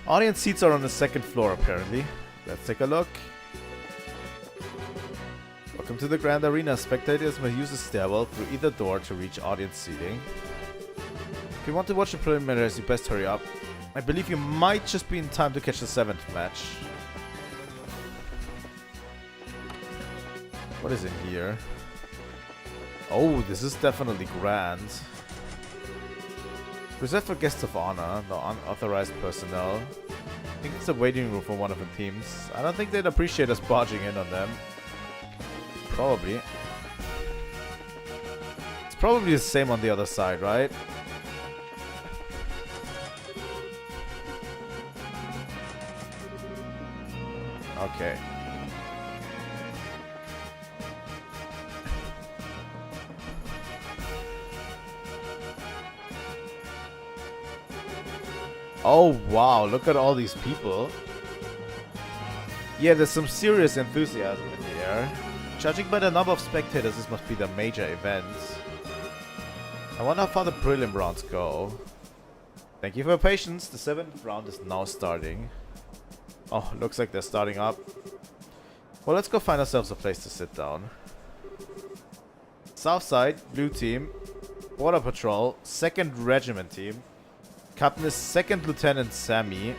Audience seats are on the 2nd floor apparently. Let's take a look. Welcome to the Grand Arena. Spectators may use a stairwell through either door to reach audience seating. If you want to watch the preliminaries, you best hurry up. I believe you might just be in time to catch the 7th match. What is in here? Oh, this is definitely grand. Reserved for guests of honor, no unauthorized personnel. I think it's a waiting room for one of the teams. I don't think they'd appreciate us barging in on them. Probably. It's probably the same on the other side, right? Okay. Oh wow, look at all these people. Yeah, there's some serious enthusiasm in the air. Judging by the number of spectators, this must be the major event. I wonder how far the prelim rounds go. Thank you for your patience. The 7th round is now starting. Oh, looks like they're starting up. Well, let's go find ourselves a place to sit down. South side, blue team. Border Patrol, 2nd Regiment team. Captain is 2nd Lieutenant Sammy.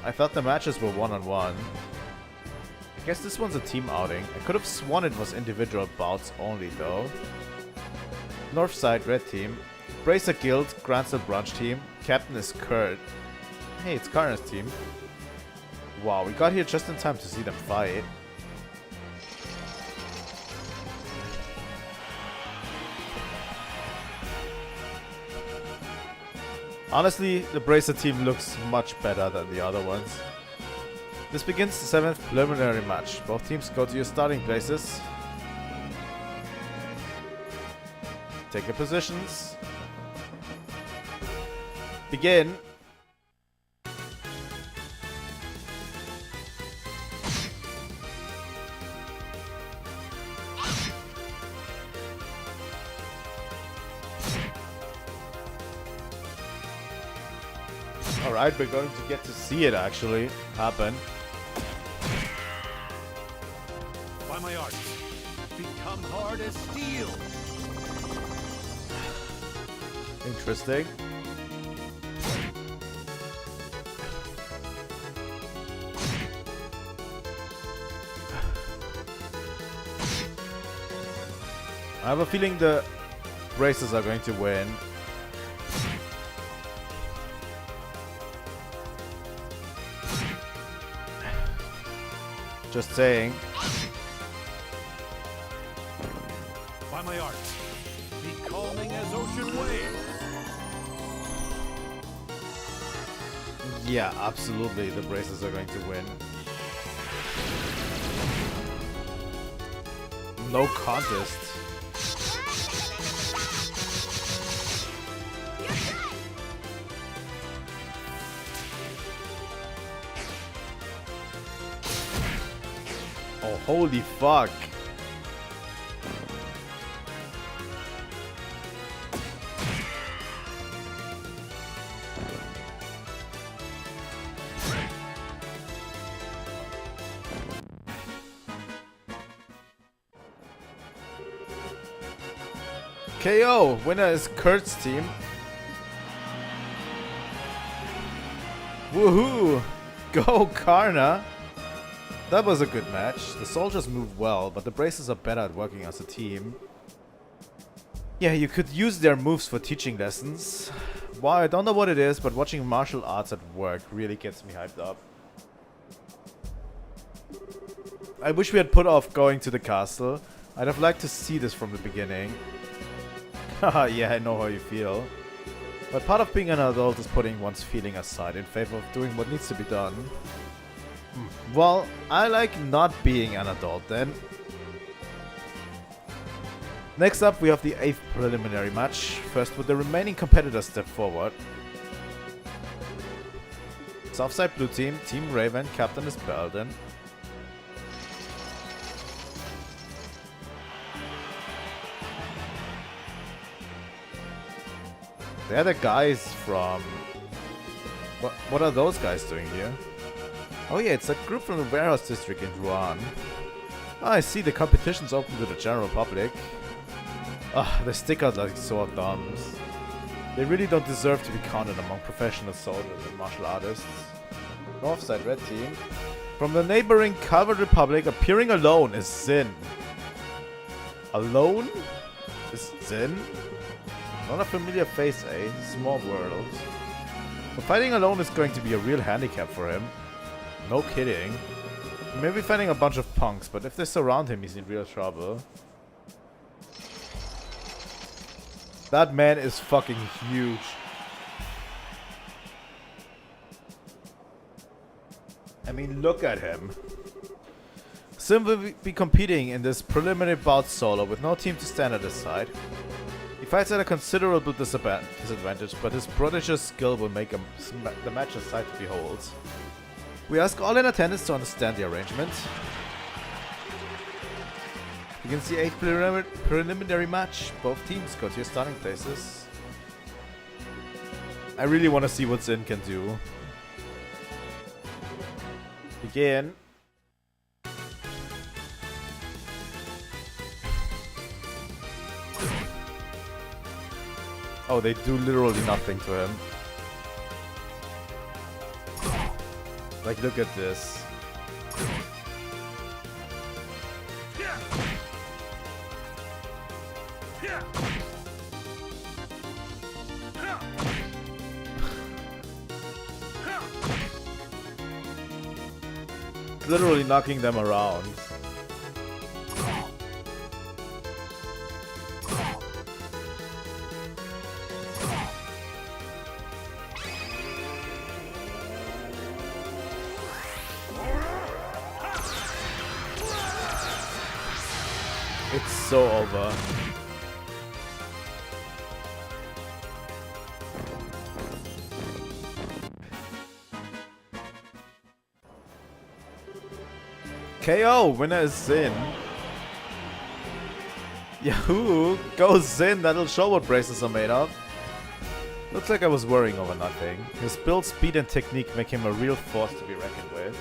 I thought the matches were one-on-one. I guess this one's a team outing. I could have sworn it was individual bouts only though. North side, red team. Bracer Guild, Grandsell Brunch team. Captain is Kurt. Hey, it's Karna's team. Wow, we got here just in time to see them fight. Honestly, the Bracer team looks much better than the other ones. This begins the 7th preliminary match. Both teams go to your starting places. Take your positions. Begin. Alright, we're going to get to see it actually happen. By my art, become hard as steel. Interesting. I have a feeling the Bracers are going to win. Just saying. By my art, be calming as ocean waves. Yeah, absolutely. The Bracers are going to win. No contest. Oh, holy fuck. KO! Winner is Kurt's team. Woohoo! Go Karna! That was a good match. The soldiers move well, but the Bracers are better at working as a team. Yeah, you could use their moves for teaching lessons. Wow, I don't know what it is, but watching martial arts at work really gets me hyped up. I wish we had put off going to the castle. I'd have liked to see this from the beginning. Haha, yeah, I know how you feel. But part of being an adult is putting one's feeling aside in favor of doing what needs to be done. Well, I like not being an adult then. Next up, we have the 8th preliminary match. First, with the remaining competitors step forward. Southside Blue Team, Team Raven, Captain is Belden. They're the guys from... What are those guys doing here? Oh yeah, it's that group from the warehouse district in Ruan. Oh, I see, the competition's open to the general public. Ah, they stick out like sore thumbs. They really don't deserve to be counted among professional soldiers and martial artists. Northside Red Team. From the neighboring Calvert Republic, appearing alone is Zin. Alone? Is Zin? Not a familiar face, eh? Small world. But fighting alone is going to be a real handicap for him. No kidding. He may be fighting a bunch of punks, but if they surround him, he's in real trouble. That man is fucking huge. I mean, look at him. Sim will be competing in this preliminary bout solo with no team to stand at his side. He fights at a considerable disadvantage, but his prodigious skill will make him the match a sight to behold. We ask all in attendance to understand the arrangement. Begins the 8th preliminary match. Both teams go to your starting places. I really want to see what Zin can do. Begin. Oh, they do literally nothing to him. Like, look at this. Literally knocking them around. It's so over. KO, winner is Zin. Yahoo! Go Zin, that'll show what braces are made of. Looks like I was worrying over nothing. His build, speed and technique make him a real force to be reckoned with.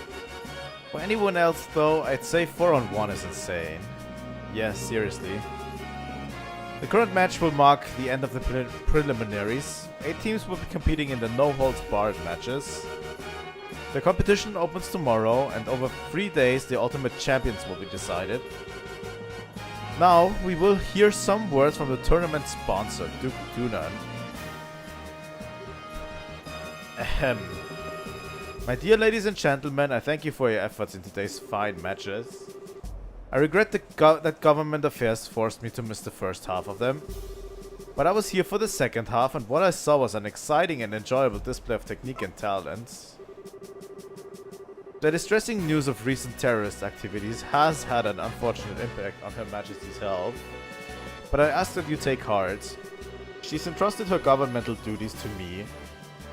For anyone else though, I'd say 4-on-1 is insane. Yes, seriously. The current match will mark the end of the preliminaries. 8 teams will be competing in the no-holds-barred matches. The competition opens tomorrow, and over 3 days the ultimate champions will be decided. Now, we will hear some words from the tournament sponsor, Duke Dunan. Ahem. My dear ladies and gentlemen, I thank you for your efforts in today's fine matches. I regret that government affairs forced me to miss the first half of them. But I was here for the second half, and what I saw was an exciting and enjoyable display of technique and talent. The distressing news of recent terrorist activities has had an unfortunate impact on Her Majesty's health, but I ask that you take heart. She's entrusted her governmental duties to me,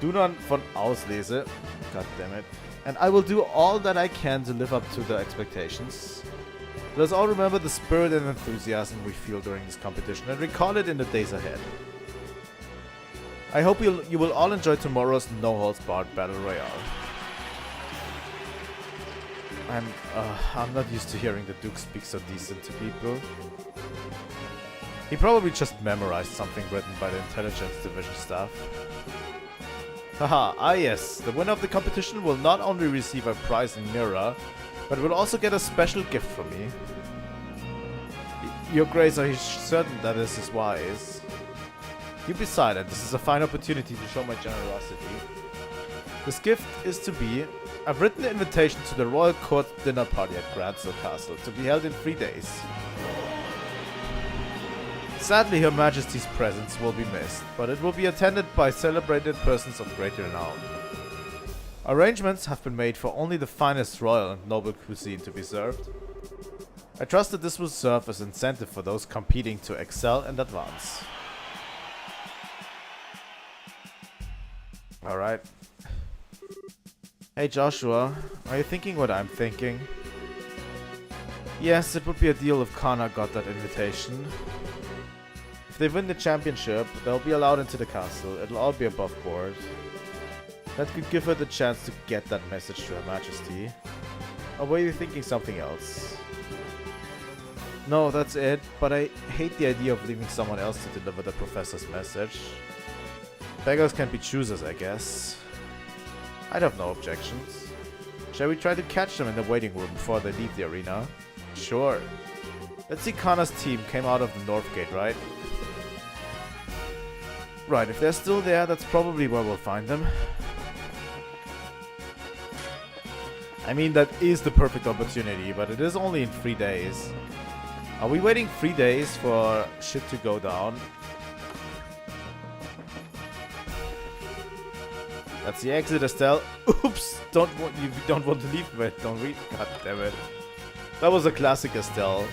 Dunan von Auslese, goddammit, and I will do all that I can to live up to the expectations. Let us all remember the spirit and enthusiasm we feel during this competition and recall it in the days ahead. I hope you will all enjoy tomorrow's no-holds-barred battle royale. I'm not used to hearing the Duke speak so decent to people. He probably just memorized something written by the intelligence division staff. Haha, yes, the winner of the competition will not only receive a prize in Mirror, but will also get a special gift from me. Your Grace, are you certain that this is wise? You be silent, this is a fine opportunity to show my generosity. This gift is to be... I've written an invitation to the Royal Court dinner party at Grandsell Castle, to be held in 3 days. Sadly, Her Majesty's presence will be missed, but it will be attended by celebrated persons of great renown. Arrangements have been made for only the finest royal and noble cuisine to be served. I trust that this will serve as incentive for those competing to excel and advance. Alright. Hey Joshua, are you thinking what I'm thinking? Yes, it would be a deal if Kana got that invitation. If they win the championship, they'll be allowed into the castle. It'll all be above board. That could give her the chance to get that message to Her Majesty. Or were you thinking something else? No, that's it, but I hate the idea of leaving someone else to deliver the professor's message. Beggars can be choosers, I guess. I'd have no objections. Shall we try to catch them in the waiting room before they leave the arena? Sure. Let's see, Kana's team came out of the North Gate, right? Right, if they're still there, that's probably where we'll find them. I mean, that is the perfect opportunity, but it is only in 3 days. Are we waiting 3 days for shit to go down? That's the exit, Estelle. Oops! You don't want to leave it, don't we? God damn it. That was a classic, Estelle.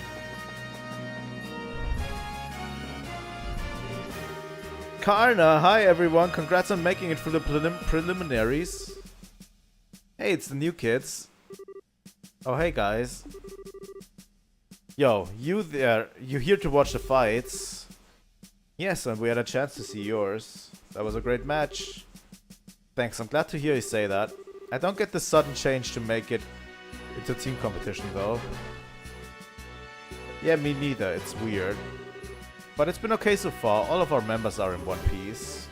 Karna, hi everyone. Congrats on making it through the preliminaries. Hey, it's the new kids. Oh, hey guys. Yo, you there. You here to watch the fights? Yes, and we had a chance to see yours. That was a great match. Thanks, I'm glad to hear you say that. I don't get the sudden change to make it into team competition though. Yeah, me neither, it's weird. But it's been okay so far, all of our members are in one piece.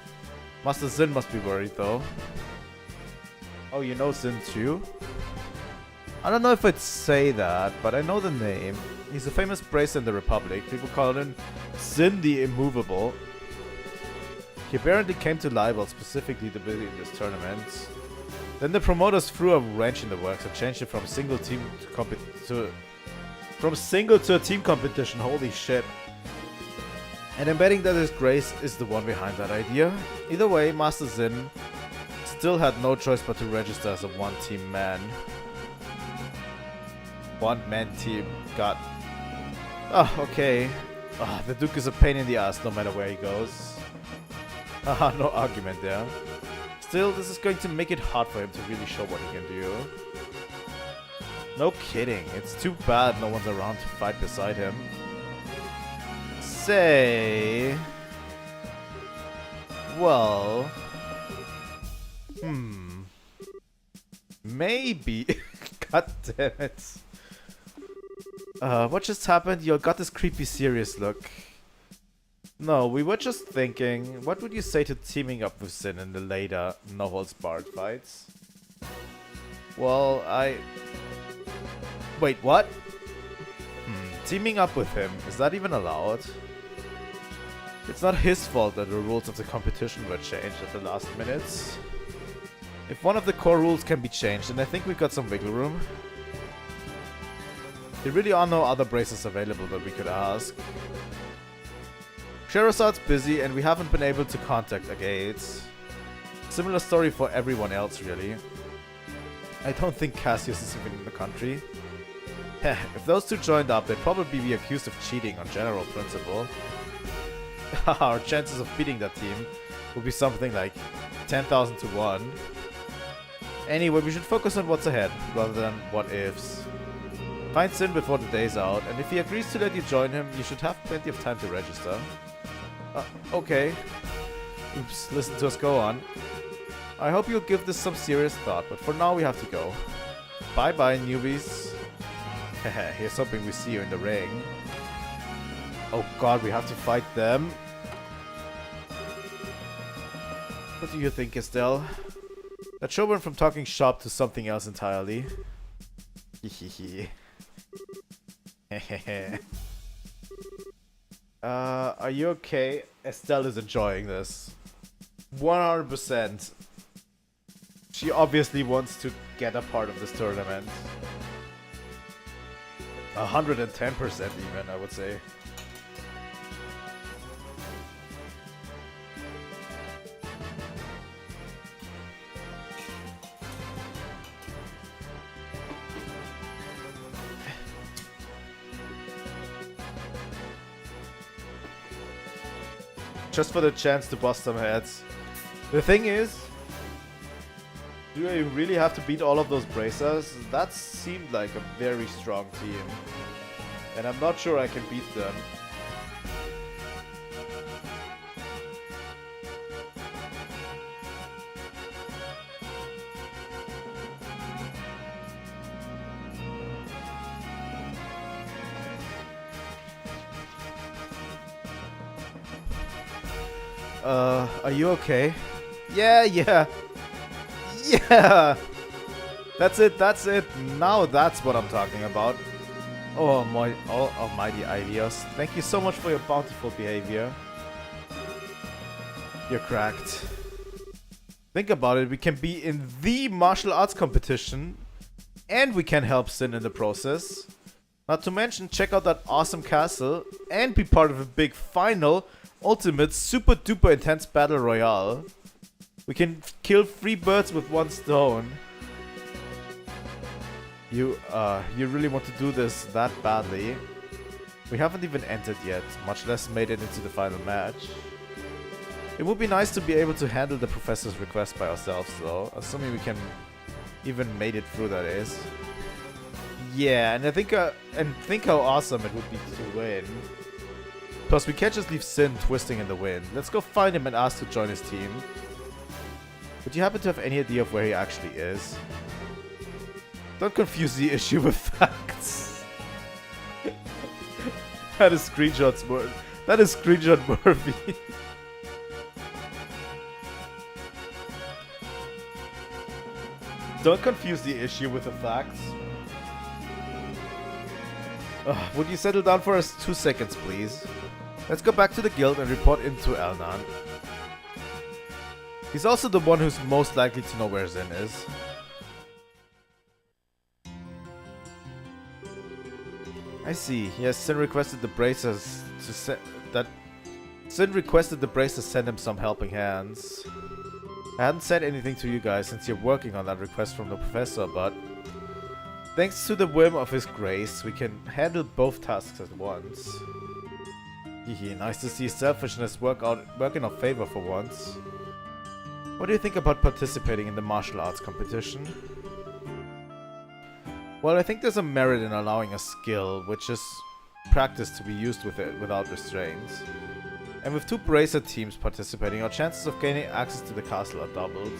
Master Zin must be worried though. Oh, you know Sin too? I don't know if I'd say that, but I know the name. He's a famous bracer in the Republic. People call him Sin the Immovable. He apparently came to Libel specifically to be in this tournament. Then the promoters threw a wrench in the works and changed it from single to a team competition. Holy shit. And I'm betting that his Grace is the one behind that idea. Either way, Master Zin still had no choice but to register as a one-team man. One-man team. God. Ah, okay. Ah, the Duke is a pain in the ass no matter where he goes. Haha, no argument there. Still, this is going to make it hard for him to really show what he can do. No kidding. It's too bad no one's around to fight beside him. Say... Well... Maybe... God damn it. What just happened? You got this creepy serious look. No, we were just thinking, what would you say to teaming up with Sin in the later no-holds-barred fights? Well, Wait, what? Teaming up with him, is that even allowed? It's not his fault that the rules of the competition were changed at the last minutes. If one of the core rules can be changed, then I think we've got some wiggle room. There really are no other braces available that we could ask. Sherazad's busy and we haven't been able to contact Agates. Similar story for everyone else, really. I don't think Cassius is even in the country. Heh, if those two joined up, they'd probably be accused of cheating on general principle. Our chances of beating that team would be something like 10,000 to 1. Anyway, we should focus on what's ahead, rather than what ifs. Find Sin before the day's out, and if he agrees to let you join him, you should have plenty of time to register. Okay. Oops, listen to us go on. I hope you'll give this some serious thought, but for now we have to go. Bye-bye, newbies. Hehe, here's hoping we see you in the ring. Oh god, we have to fight them. What do you think, Estelle? That show went from talking shop to something else entirely. Hehehe. Hehehe. Are you okay? Estelle is enjoying this. 100%. She obviously wants to get a part of this tournament. 110% even, I would say. Just for the chance to bust some heads. The thing is, do I really have to beat all of those bracers? That seemed like a very strong team. And I'm not sure I can beat them. Are you okay? Yeah. Yeah! That's it. Now that's what I'm talking about. Oh my, oh, almighty Idios. Thank you so much for your bountiful behavior. You're cracked. Think about it, we can be in the martial arts competition and we can help Sin in the process. Not to mention, check out that awesome castle and be part of a big final, ultimate, super duper intense battle royale. We can kill 3 birds with 1 stone. You really want to do this that badly. We haven't even entered yet, much less made it into the final match. It would be nice to be able to handle the professor's request by ourselves though, assuming we can even made it through, that is. Yeah, and think how awesome it would be to win. Plus we can't just leave Sin twisting in the wind. Let's go find him and ask to join his team. Would you happen to have any idea of where he actually is? Don't confuse the issue with facts. That is screenshots worthy. That is screenshot worthy. Don't confuse the issue with the facts. Would you settle down for us 2 seconds, please? Let's go back to the guild and report into Elnan. He's also the one who's most likely to know where Zin is. I see. Yes, Sin requested the bracers to send him some helping hands. I hadn't said anything to you guys since you're working on that request from the professor, but thanks to the whim of his grace, we can handle both tasks at once. Hehe, nice to see selfishness work in our favor for once. What do you think about participating in the martial arts competition? Well, I think there's a merit in allowing a skill, which is practice, to be used with it without restraints. And with 2 bracer teams participating, our chances of gaining access to the castle are doubled.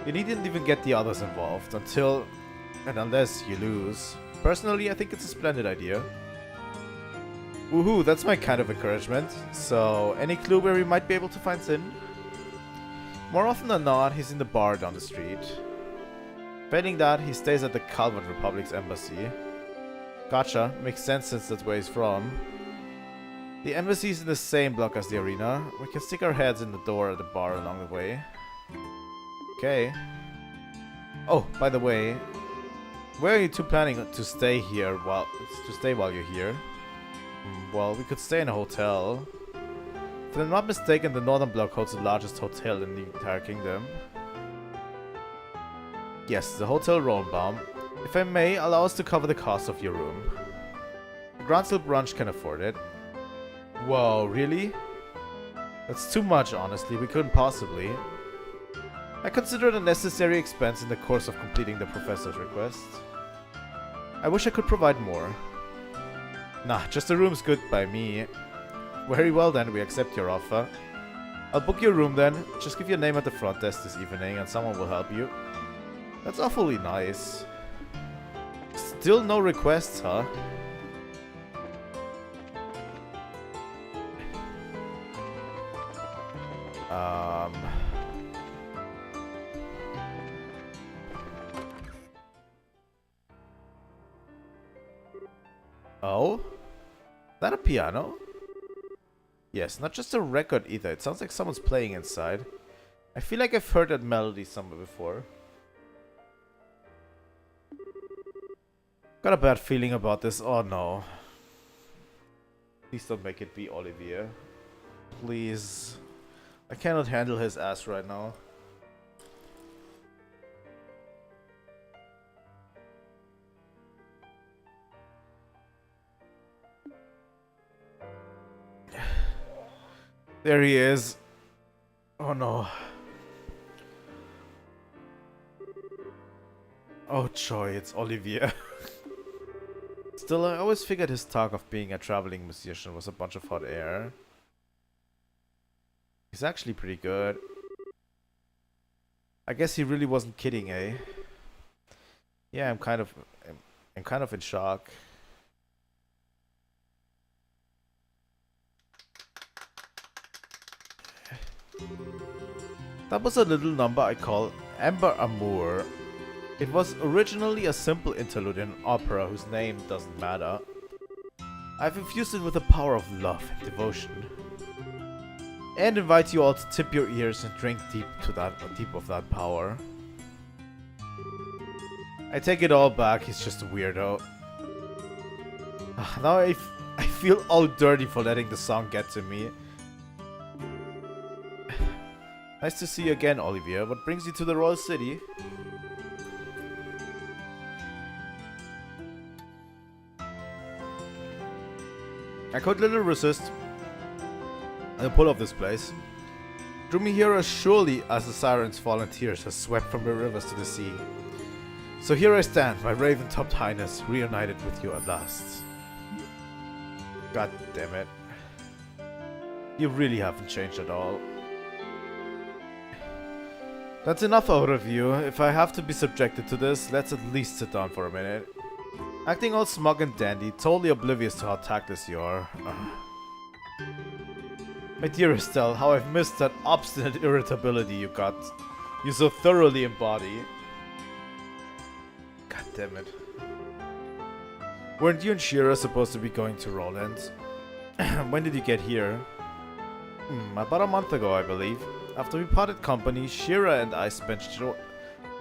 You needn't even get the others involved unless you lose. Personally, I think it's a splendid idea. Woohoo, that's my kind of encouragement. So, any clue where we might be able to find Sin? More often than not, he's in the bar down the street. Failing that, he stays at the Calvin Republic's embassy. Gotcha, makes sense since that's where he's from. The embassy is in the same block as the arena. We can stick our heads in the door at the bar along the way. Okay. Oh, by the way, where are you two planning to stay here while you're here? Well, we could stay in a hotel. If I'm not mistaken, the Northern Block holds the largest hotel in the entire kingdom. Yes, the Hotel Rosenbaum. If I may, allow us to cover the cost of your room. The Granzel branch can afford it. Whoa, really? That's too much, honestly. We couldn't possibly. I consider it a necessary expense in the course of completing the professor's request. I wish I could provide more. Nah, just a room's good by me. Very well then, we accept your offer. I'll book your room then. Just give your name at the front desk this evening and someone will help you. That's awfully nice. Still no requests, huh? Oh? Is that a piano? Yes, not just a record either. It sounds like someone's playing inside. I feel like I've heard that melody somewhere before. Got a bad feeling about this. Oh no. Please don't make it be Olivier. Please. I cannot handle his ass right now. There he is. Oh no. Oh joy, it's Olivier. Still, I always figured his talk of being a traveling musician was a bunch of hot air. He's actually pretty good. I guess he really wasn't kidding, eh? Yeah, I'm kind of in shock. That was a little number I call Amber Amour. It was originally a simple interlude in an opera whose name doesn't matter. I've infused it with the power of love and devotion. And invite you all to tip your ears and drink deep of that power. I take it all back, he's just a weirdo. Now I feel all dirty for letting the song get to me. Nice to see you again, Olivier. What brings you to the Royal City? I could little resist the pull of this place. Drew me here as surely as the sirens' fallen tears has swept from the rivers to the sea. So here I stand, my raven-topped highness, reunited with you at last. God damn it. You really haven't changed at all. That's enough out of you. If I have to be subjected to this, let's at least sit down for a minute. Acting all smug and dandy, totally oblivious to how tactless you are. My dear Estelle, how I've missed that obstinate irritability you so thoroughly embody. damn it. Weren't you and Shira supposed to be going to Roland? When did you get here? About a month ago, I believe. After we parted company, Shira and I spent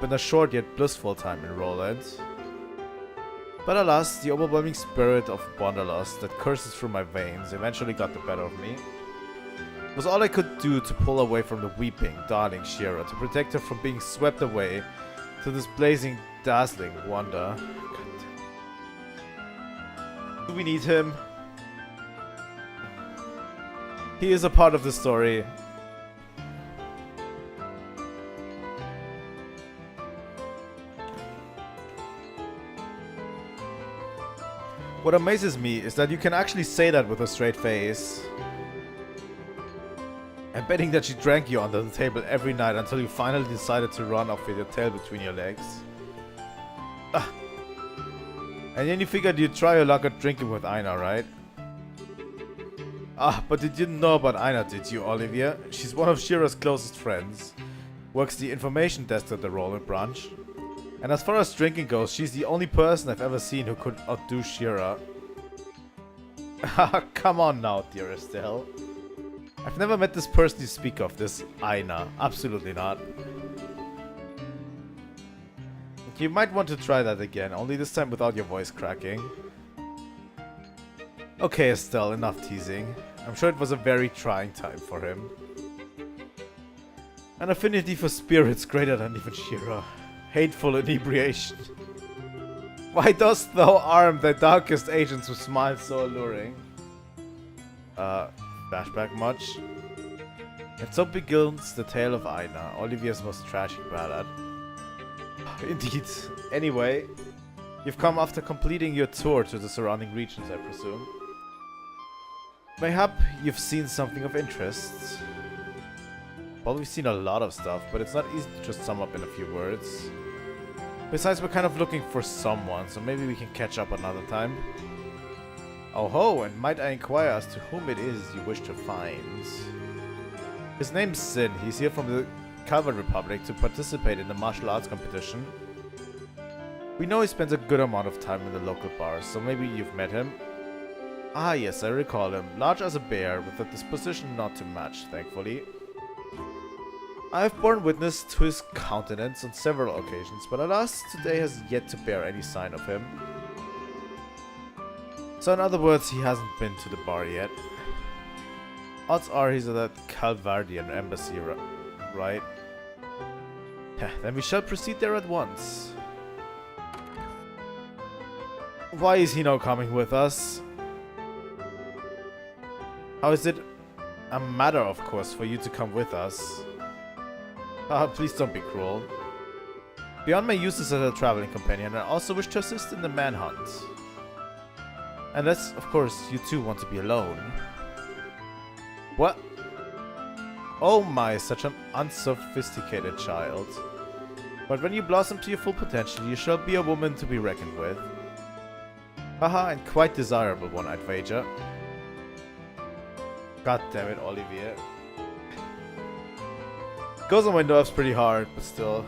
a short yet blissful time in Roland. But alas, the overwhelming spirit of wanderlust that courses through my veins eventually got the better of me. It was all I could do to pull away from the weeping, darling Shira, to protect her from being swept away to this blazing, dazzling wonder. Do we need him? He is a part of the story. What amazes me is that you can actually say that with a straight face. I'm betting that she drank you under the table every night until you finally decided to run off with your tail between your legs. And then you figured you'd try your luck at drinking with Aina, right? But you didn't know about Aina, did you, Olivia? She's one of Shira's closest friends. Works the information desk at the Roland branch. And as far as drinking goes, she's the only person I've ever seen who could outdo Shira. Come on now, dear Estelle. I've never met this person you speak of, this Aina. Absolutely not. You might want to try that again, only this time without your voice cracking. Okay, Estelle, enough teasing. I'm sure it was a very trying time for him. An affinity for spirits greater than even Shira. Hateful inebriation. Why dost thou arm thy darkest agents with smiles so alluring? Flashback much? And so begins the tale of Aina, Olivia's most tragic ballad. Indeed. Anyway, you've come after completing your tour to the surrounding regions, I presume. Mayhap you've seen something of interest. Well, we've seen a lot of stuff, but it's not easy to just sum up in a few words. Besides, we're kind of looking for someone, so maybe we can catch up another time. Oh ho, and might I inquire as to whom it is you wish to find? His name's Sin. He's here from the Calvert Republic to participate in the martial arts competition. We know he spends a good amount of time in the local bars, so maybe you've met him? Ah yes, I recall him. Large as a bear, with a disposition not to match, thankfully. I have borne witness to his countenance on several occasions, but alas, today has yet to bear any sign of him. So in other words, he hasn't been to the bar yet. Odds are he's at that Calvardian embassy, right? Then we shall proceed there at once. Why is he now coming with us? How is it a matter of course for you to come with us? Please don't be cruel. Beyond my uses as a traveling companion, I also wish to assist in the manhunt. Unless, of course, you too want to be alone. What? Oh my, such an unsophisticated child. But when you blossom to your full potential, you shall be a woman to be reckoned with. Haha, and quite desirable one, I'd wager. God damn it, Olivier. Goes on my nerves pretty hard, but still.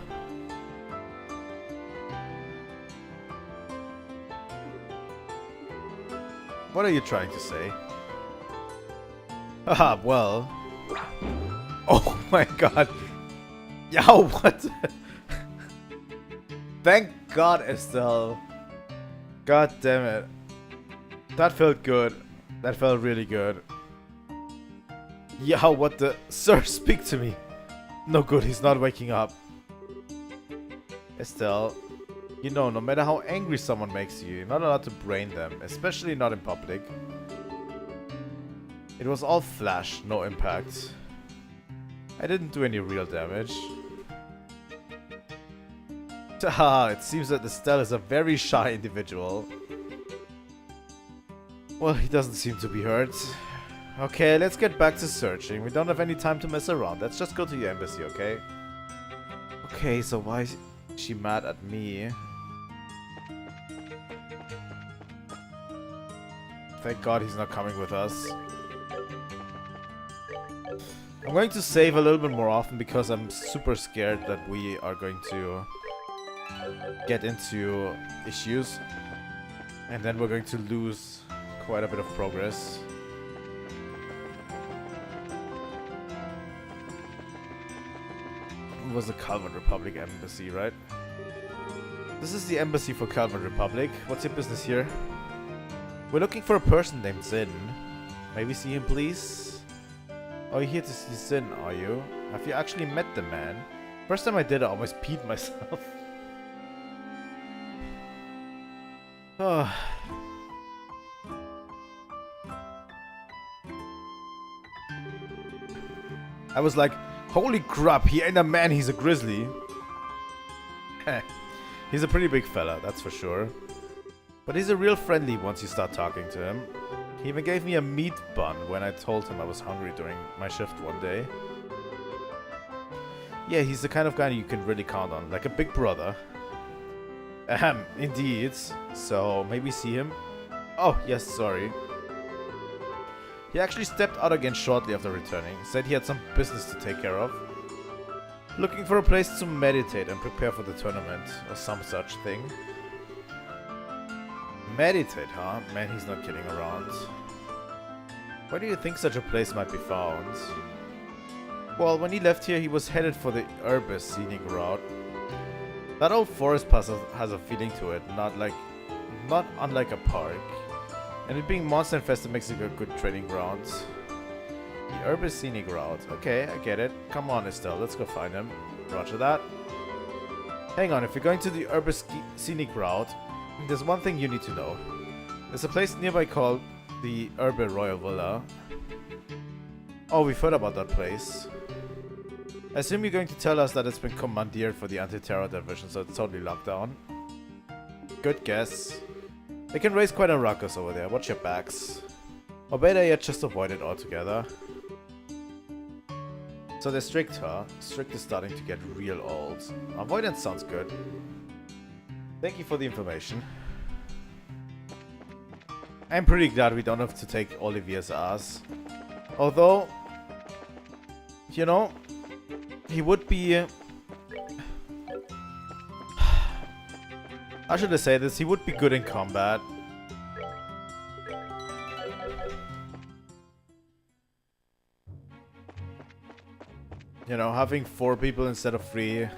What are you trying to say? Haha, well. Oh my god. Yo, what? Thank God, Estelle. God damn it. That felt good. That felt really good. Yo, what the? Sir, speak to me. No good, he's not waking up. Estelle, you know, no matter how angry someone makes you, you're not allowed to brain them, especially not in public. It was all flash, no impact. I didn't do any real damage. Haha, it seems that Estelle is a very shy individual. Well, he doesn't seem to be hurt. Okay, let's get back to searching. We don't have any time to mess around. Let's just go to your embassy, okay? Okay, so why is she mad at me? Thank God he's not coming with us. I'm going to save a little bit more often because I'm super scared that we are going to get into issues. And then we're going to lose quite a bit of progress. It was the Calvin Republic embassy, right? This is the embassy for Calvin Republic. What's your business here? We're looking for a person named Zin. May we see him, please? Oh, you're here to see Zin, are you? Have you actually met the man? First time I did, I almost peed myself. Oh. I was like, holy crap, he ain't a man, he's a grizzly. He's a pretty big fella, that's for sure. But he's a real friendly once you start talking to him. He even gave me a meat bun when I told him I was hungry during my shift one day. Yeah, he's the kind of guy you can really count on, like a big brother. Ahem, indeed. So, maybe see him? Oh, yes, sorry. He actually stepped out again shortly after returning. Said he had some business to take care of. Looking for a place to meditate and prepare for the tournament, or some such thing. Meditate, huh? Man, he's not kidding around. Where do you think such a place might be found? Well, when he left here, he was headed for the Urbis scenic route. That old forest pass has a feeling to it, not unlike a park. And it being monster infested makes it a good training ground. The Urbis scenic route. Okay, I get it. Come on, Estelle, let's go find him. Roger that. Hang on, if you're going to the Urbis scenic route, there's one thing you need to know. There's a place nearby called the Urban Royal Villa. Oh, we've heard about that place. I assume you're going to tell us that it's been commandeered for the anti-terror division, so it's totally locked down. Good guess. They can raise quite a ruckus over there. Watch your backs. Or better yet, just avoid it altogether. So they're strict, huh? Strict is starting to get real old. Avoidance sounds good. Thank you for the information. I'm pretty glad we don't have to take Olivier's ass. Although, you know, he would be... How should I say this? He would be good in combat. You know, having 4 people instead of 3.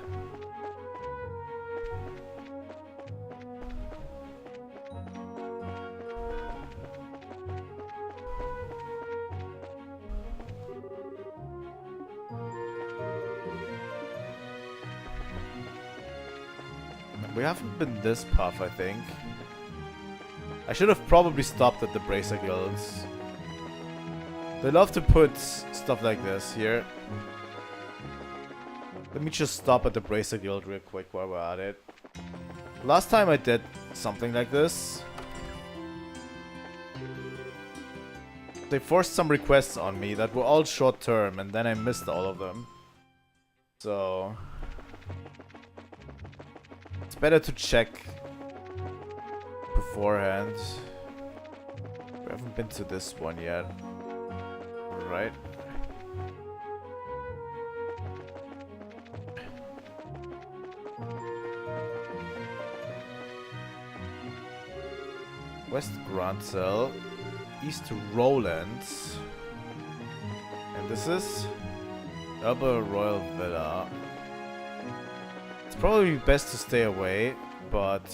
We haven't been this path, I think. I should have probably stopped at the Bracer Guilds. They love to put stuff like this here. Let me just stop at the Bracer Guild real quick while we're at it. Last time I did something like this, they forced some requests on me that were all short term, and then I missed all of them. So... it's better to check beforehand. We haven't been to this one yet. Right? West Granzel, East Rowlands, and this is Urban Royal Villa. It's probably best to stay away, but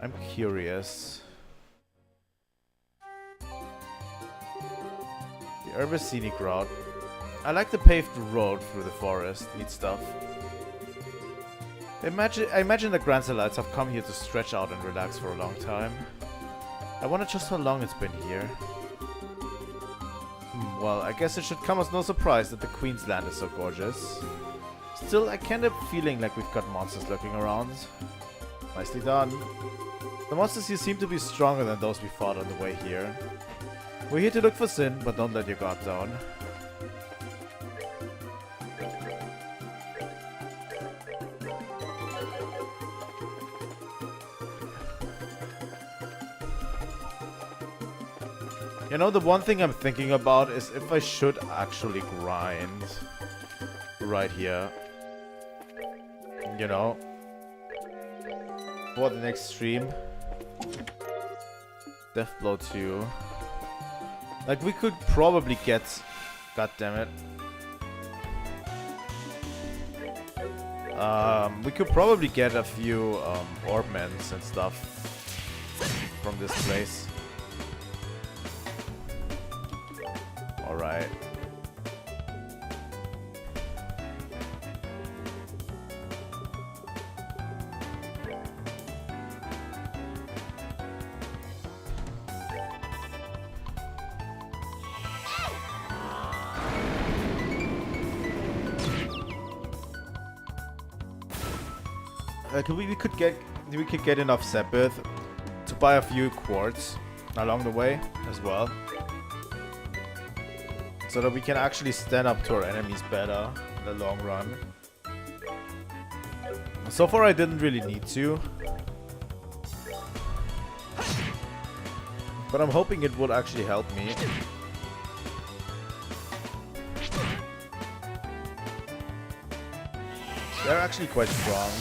I'm curious. The Urban Scenic Route. I like the paved road through the forest. Neat stuff. I imagine the Granzelites have come here to stretch out and relax for a long time. I wonder just how long it's been here. Well, I guess it should come as no surprise that the Queen's Land is so gorgeous. Still, I can't help feeling like we've got monsters lurking around. Nicely done. The monsters here seem to be stronger than those we fought on the way here. We're here to look for Sin, but don't let your guard down. You know, the one thing I'm thinking about is if I should actually grind right here. you know, for the next stream. Deathblow 2. Like, we could probably get... God damn it. We could probably get a few Orbments and stuff from this place. Alright. We could get enough Sepith to buy a few quartz along the way as well, so that we can actually stand up to our enemies better in the long run. So far I didn't really need to, but I'm hoping it will actually help me. They're actually quite strong.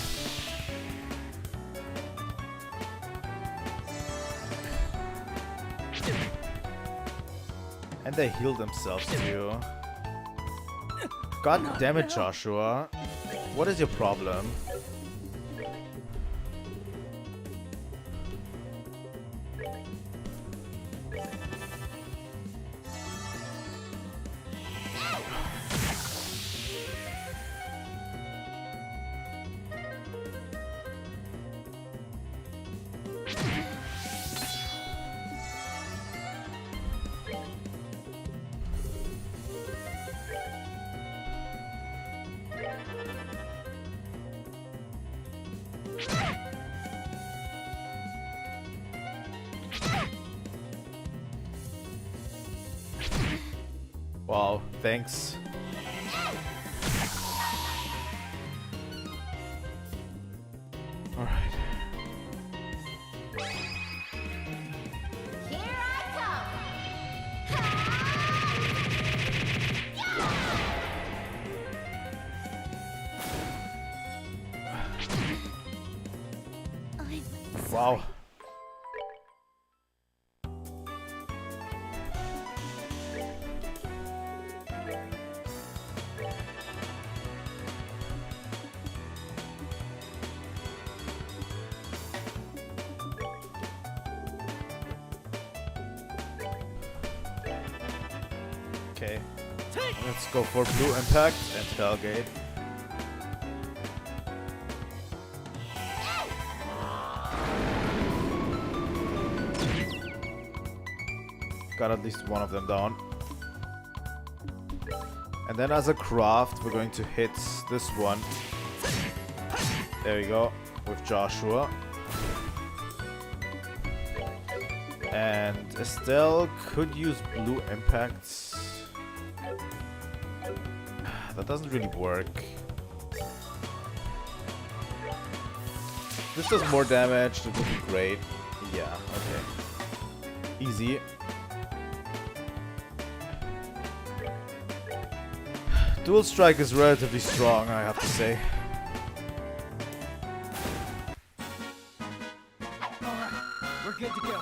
And they heal themselves too. God damn it, Joshua. What is your problem? Wow, thanks. Alright. Here I come. Wow. Okay, let's go for Blue Impact and Tailgate. Got at least one of them down. And then as a craft, we're going to hit this one. There we go, with Joshua. And Estelle could use Blue Impacts. That doesn't really work. This does more damage, that would be great. Yeah, okay. Easy. Dual Strike is relatively strong, I have to say. Alright, we're good to go.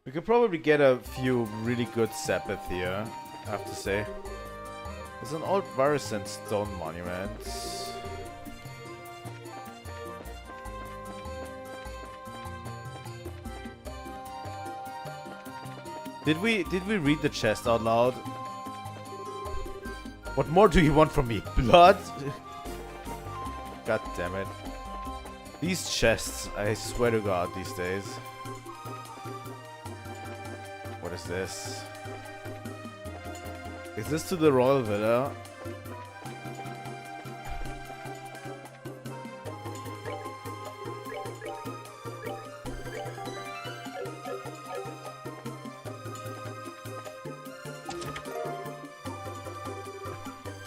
We could probably get a few really good Sepith here, I have to say. There's an old Varusand stone monument. Did we read the chest out loud? What more do you want from me? Blood? God damn it. These chests, I swear to God, these days. What is this? Is this to the Royal Villa?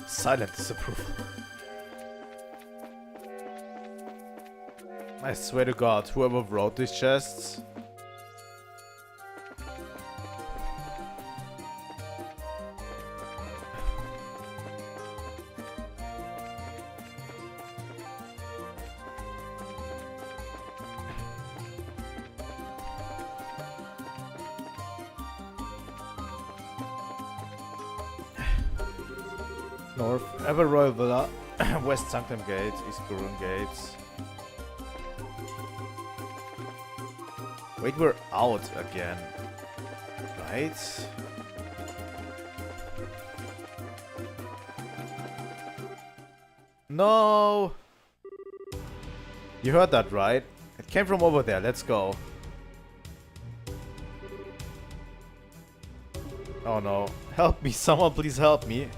Silent disapproval. I swear to God, whoever wrote these chests. North, Ever Royal Villa, West Sanctum Gate, East Gurun Gate. Wait, we're out again, right? No! You heard that, right? It came from over there. Let's go. Oh no. Help me. Someone please help me.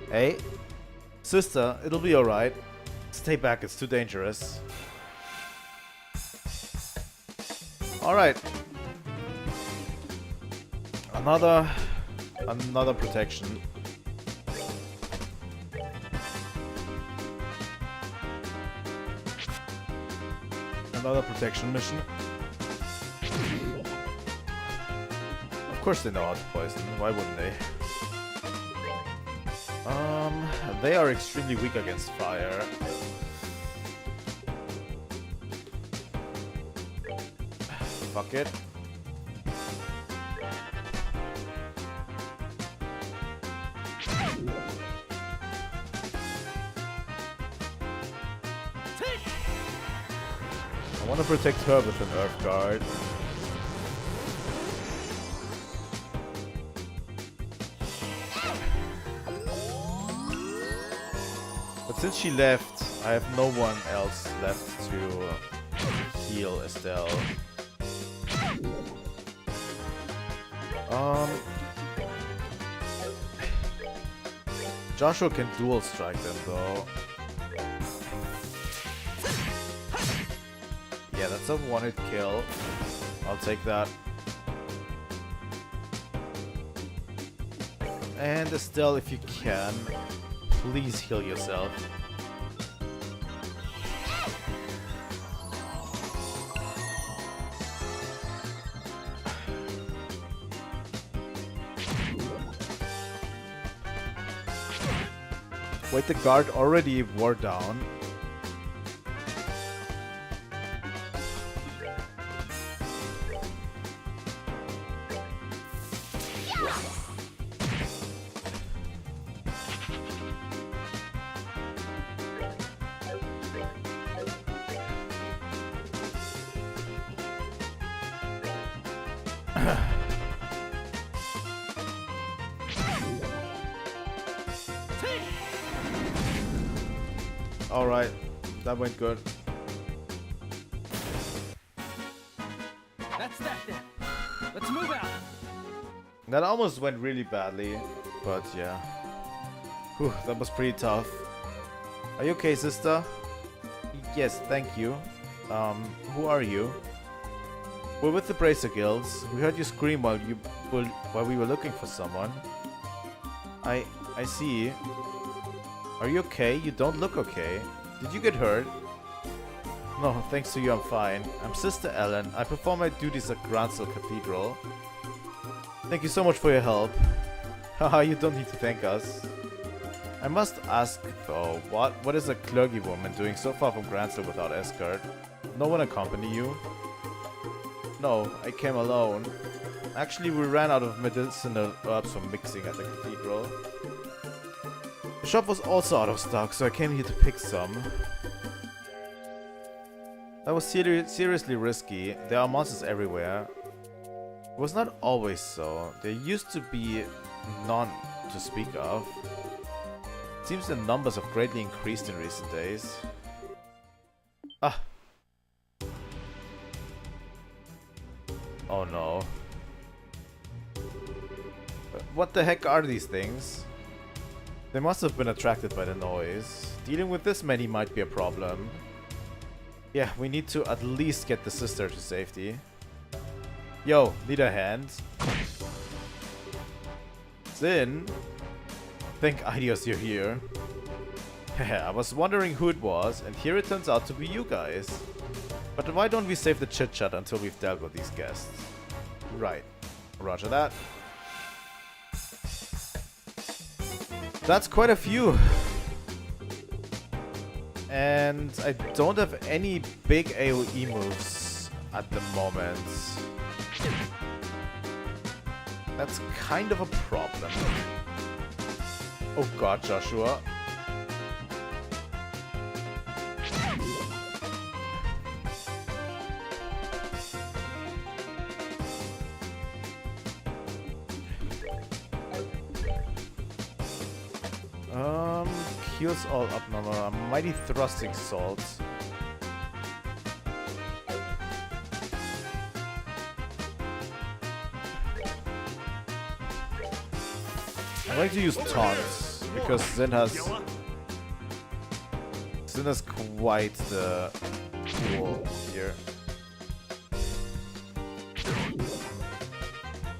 Hey. Sister, it'll be alright. Stay back. It's too dangerous. Alright. Another protection. Another protection mission. Of course they know how to poison. Why wouldn't they? They are extremely weak against fire. Fuck it. I want to protect her with an Earth Guard. But since she left, I have no one else left to heal Estelle. Joshua can dual strike them though. Yeah, that's a one-hit kill. I'll take that. And Estelle, if you can, please heal yourself. Wait, the guard already wore down. Alright, that went good. That's that then. Let's move out. That almost went really badly, but yeah. Whew, that was pretty tough. Are you okay, sister? Yes, thank you. Who are you? We're with the Bracer Guilds. We heard you scream while we were looking for someone. I see. Are you okay? You don't look okay. Did you get hurt? No, thanks to you I'm fine. I'm Sister Ellen. I perform my duties at Gransel Cathedral. Thank you so much for your help. Haha, you don't need to thank us. I must ask though, what is a clergy woman doing so far from Gransel without escort? No one accompany you? No, I came alone. Actually, we ran out of medicinal herbs for mixing at the cathedral. The shop was also out of stock, so I came here to pick some. That was seriously risky. There are monsters everywhere. It was not always so. There used to be none to speak of. It seems the numbers have greatly increased in recent days. Ah. Oh no. What the heck are these things? They must have been attracted by the noise. Dealing with this many might be a problem. Yeah, we need to at least get the sister to safety. Yo, need a hand? Zin? Thank Idios you're here. I was wondering who it was, and here it turns out to be you guys. But why don't we save the chit-chat until we've dealt with these guests? Right. Roger that. That's quite a few. And I don't have any big AoE moves at the moment. That's kind of a problem. Oh god, Joshua. Heals all up. No, mighty thrusting salt. I like to use taunts because Zin has quite the pool here.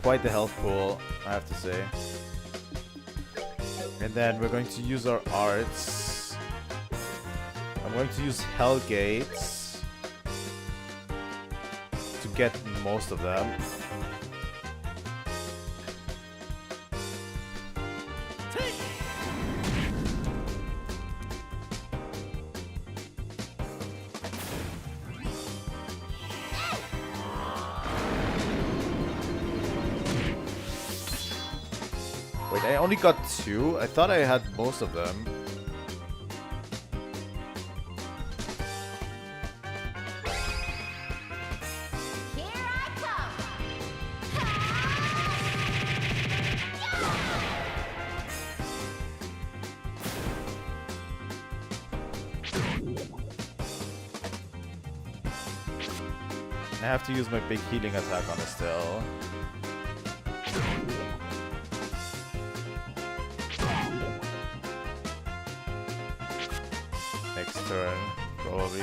Quite the health pool, I have to say. And then we're going to use our arts. I'm going to use Hell Gates to get most of them. Wait, I only got 2? I thought I had most of them. Here I come. I have to use my big healing attack on Estelle. Next turn, probably.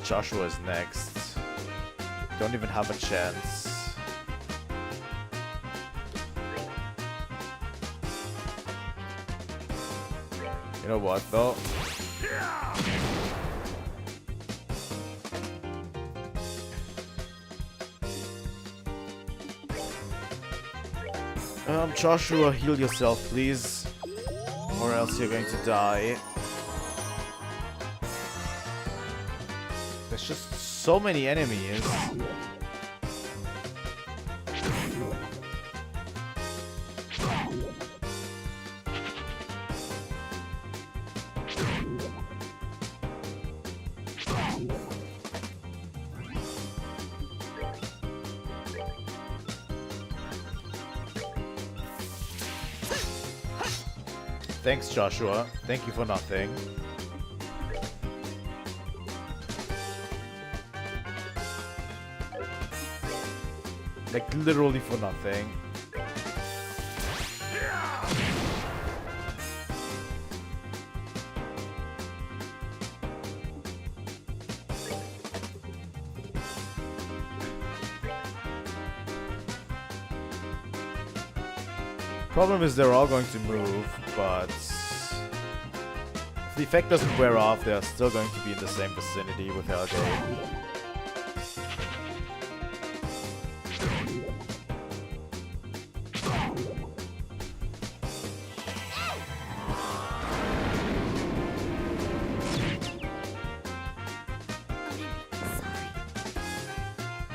Joshua is next. Don't even have a chance. You know what, though? Joshua, heal yourself, please. Or else you're going to die. There's just so many enemies. Thanks, Joshua. Thank you for nothing. Like, literally for nothing. Problem is they're all going to move, but if the effect doesn't wear off, they're still going to be in the same vicinity with Hellgate.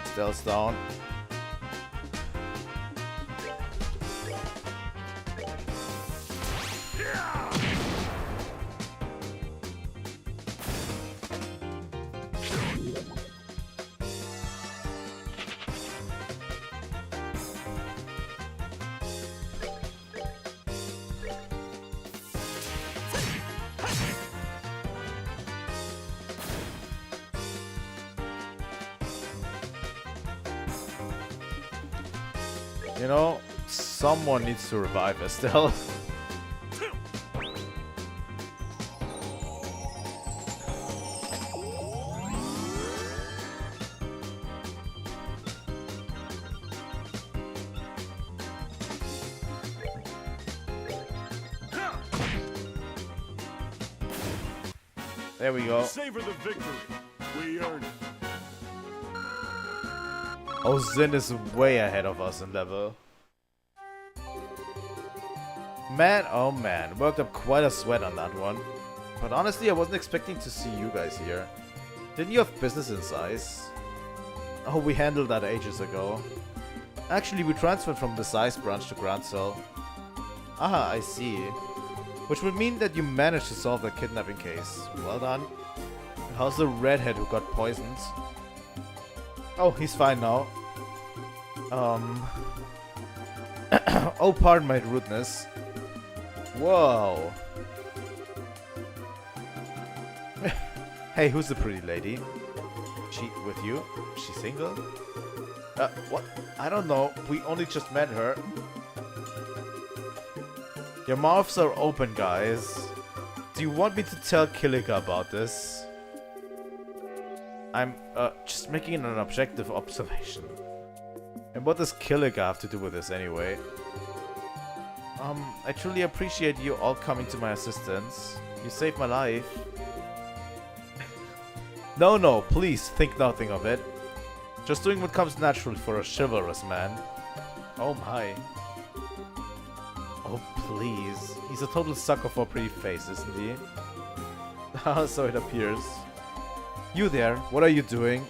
Estelle's down. You know, someone needs to revive Estelle. There we go. Savor the victory. We earned it. Oh, Zin is way ahead of us in level. Man, oh man, worked up quite a sweat on that one. But honestly, I wasn't expecting to see you guys here. Didn't you have business in size? Oh, we handled that ages ago. Actually, we transferred from the size branch to Grand Cell. Aha, I see. Which would mean that you managed to solve the kidnapping case. Well done. How's the redhead who got poisoned? Oh, he's fine now. Oh, pardon my rudeness. Whoa. Hey, who's the pretty lady? She with you? Is she single? What? I don't know. We only just met her. Your mouths are open, guys. Do you want me to tell Kilika about this? I'm, just making an objective observation. And what does Kilika have to do with this anyway? I truly appreciate you all coming to my assistance. You saved my life. No, please, think nothing of it. Just doing what comes natural for a chivalrous man. Oh my. Oh, please. He's a total sucker for pretty face, isn't he? So it appears. You there, what are you doing?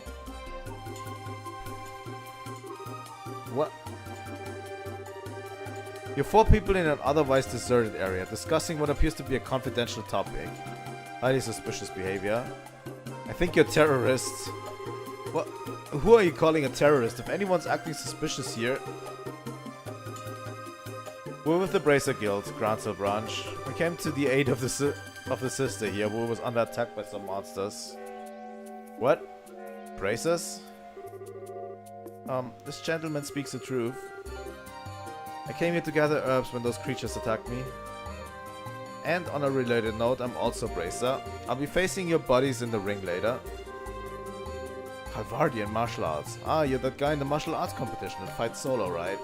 What? You're 4 people in an otherwise deserted area, discussing what appears to be a confidential topic. Highly suspicious behavior. I think you're terrorists. What? Who are you calling a terrorist? If anyone's acting suspicious here... We're with the Bracer Guild, Grand Cell branch. We came to the aid of the sister here, who was under attack by some monsters. What? Bracers? This gentleman speaks the truth. I came here to gather herbs when those creatures attacked me. And on a related note, I'm also Bracer. I'll be facing your buddies in the ring later. Calvardian martial arts. Ah, you're that guy in the martial arts competition that fights solo, right?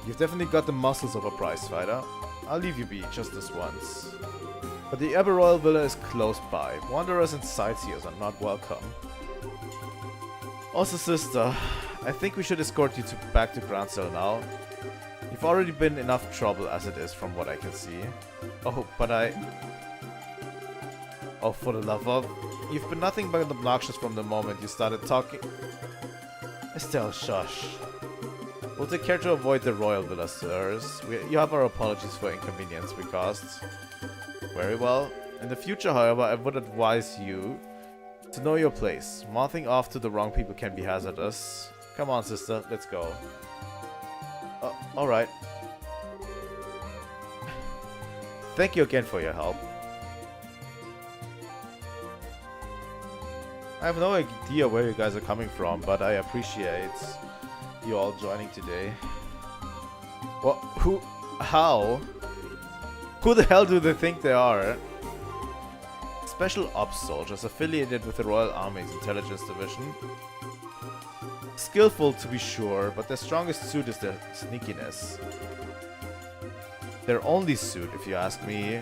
You've definitely got the muscles of a prize fighter. I'll leave you be, just this once. But the Ever Royal Villa is close by. Wanderers and sightseers are not welcome. Also, sister, I think we should escort you back to Grand Cell now. You've already been enough trouble as it is from what I can see. Oh, but Oh, for the love of... You've been nothing but obnoxious from the moment you started talking... Estelle, shush. We'll take care to avoid the Royal Villa, sirs. You have our apologies for inconvenience we caused. Very well. In the future, however, I would advise you to know your place. Mouthing off to the wrong people can be hazardous. Come on, sister, let's go. Alright. Thank you again for your help. I have no idea where you guys are coming from, but I appreciate you all joining today. What? Who? How? Who the hell do they think they are? Special Ops soldiers affiliated with the Royal Army's Intelligence Division. Skillful to be sure, but their strongest suit is their sneakiness. Their only suit, if you ask me.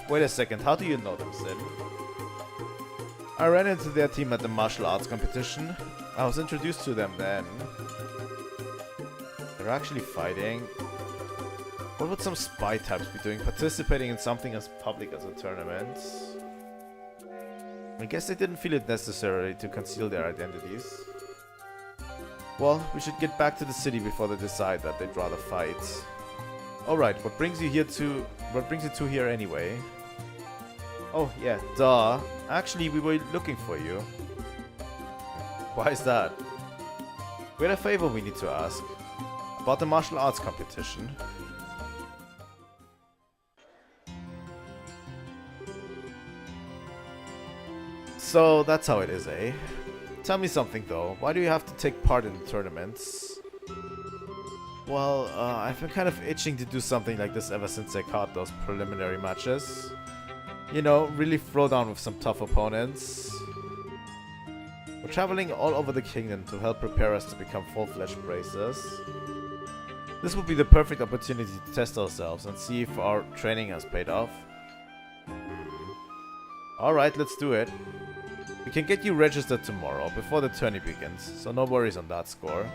Wait a second, how do you know them, Sin? I ran into their team at the martial arts competition. I was introduced to them then. They're actually fighting. What would some spy types be doing participating in something as public as a tournament? I guess they didn't feel it necessary to conceal their identities. Well, we should get back to the city before they decide that they'd rather fight. Alright, what brings you two here anyway? Oh yeah, duh. Actually, we were looking for you. Why is that? We had a favor we need to ask. About the martial arts competition. So, that's how it is, eh? Tell me something though, why do you have to take part in the tournaments? Well, I've been kind of itching to do something like this ever since I caught those preliminary matches. You know, really throw down with some tough opponents. We're traveling all over the kingdom to help prepare us to become full-fledged bracers. This would be the perfect opportunity to test ourselves and see if our training has paid off. Alright, let's do it. We can get you registered tomorrow, before the tourney begins, so no worries on that score.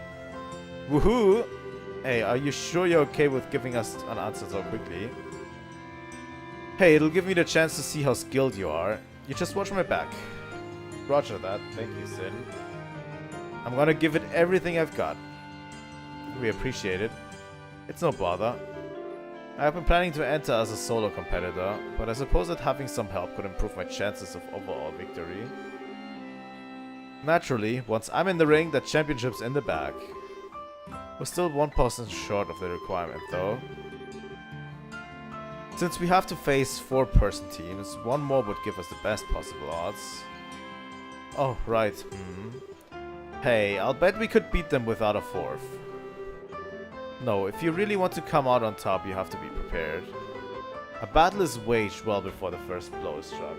Woohoo! Hey, are you sure you're okay with giving us an answer so quickly? Hey, it'll give me the chance to see how skilled you are. You just watch my back. Roger that. Thank you, Sin. I'm gonna give it everything I've got. We appreciate it. It's no bother. I've been planning to enter as a solo competitor, but I suppose that having some help could improve my chances of overall victory. Naturally, once I'm in the ring, the championship's in the bag. We're still 1% short of the requirement, though. Since we have to face 4-person teams, one more would give us the best possible odds. Oh, right. Hey, I'll bet we could beat them without a 4th. No, if you really want to come out on top, you have to be prepared. A battle is waged well before the first blow is struck.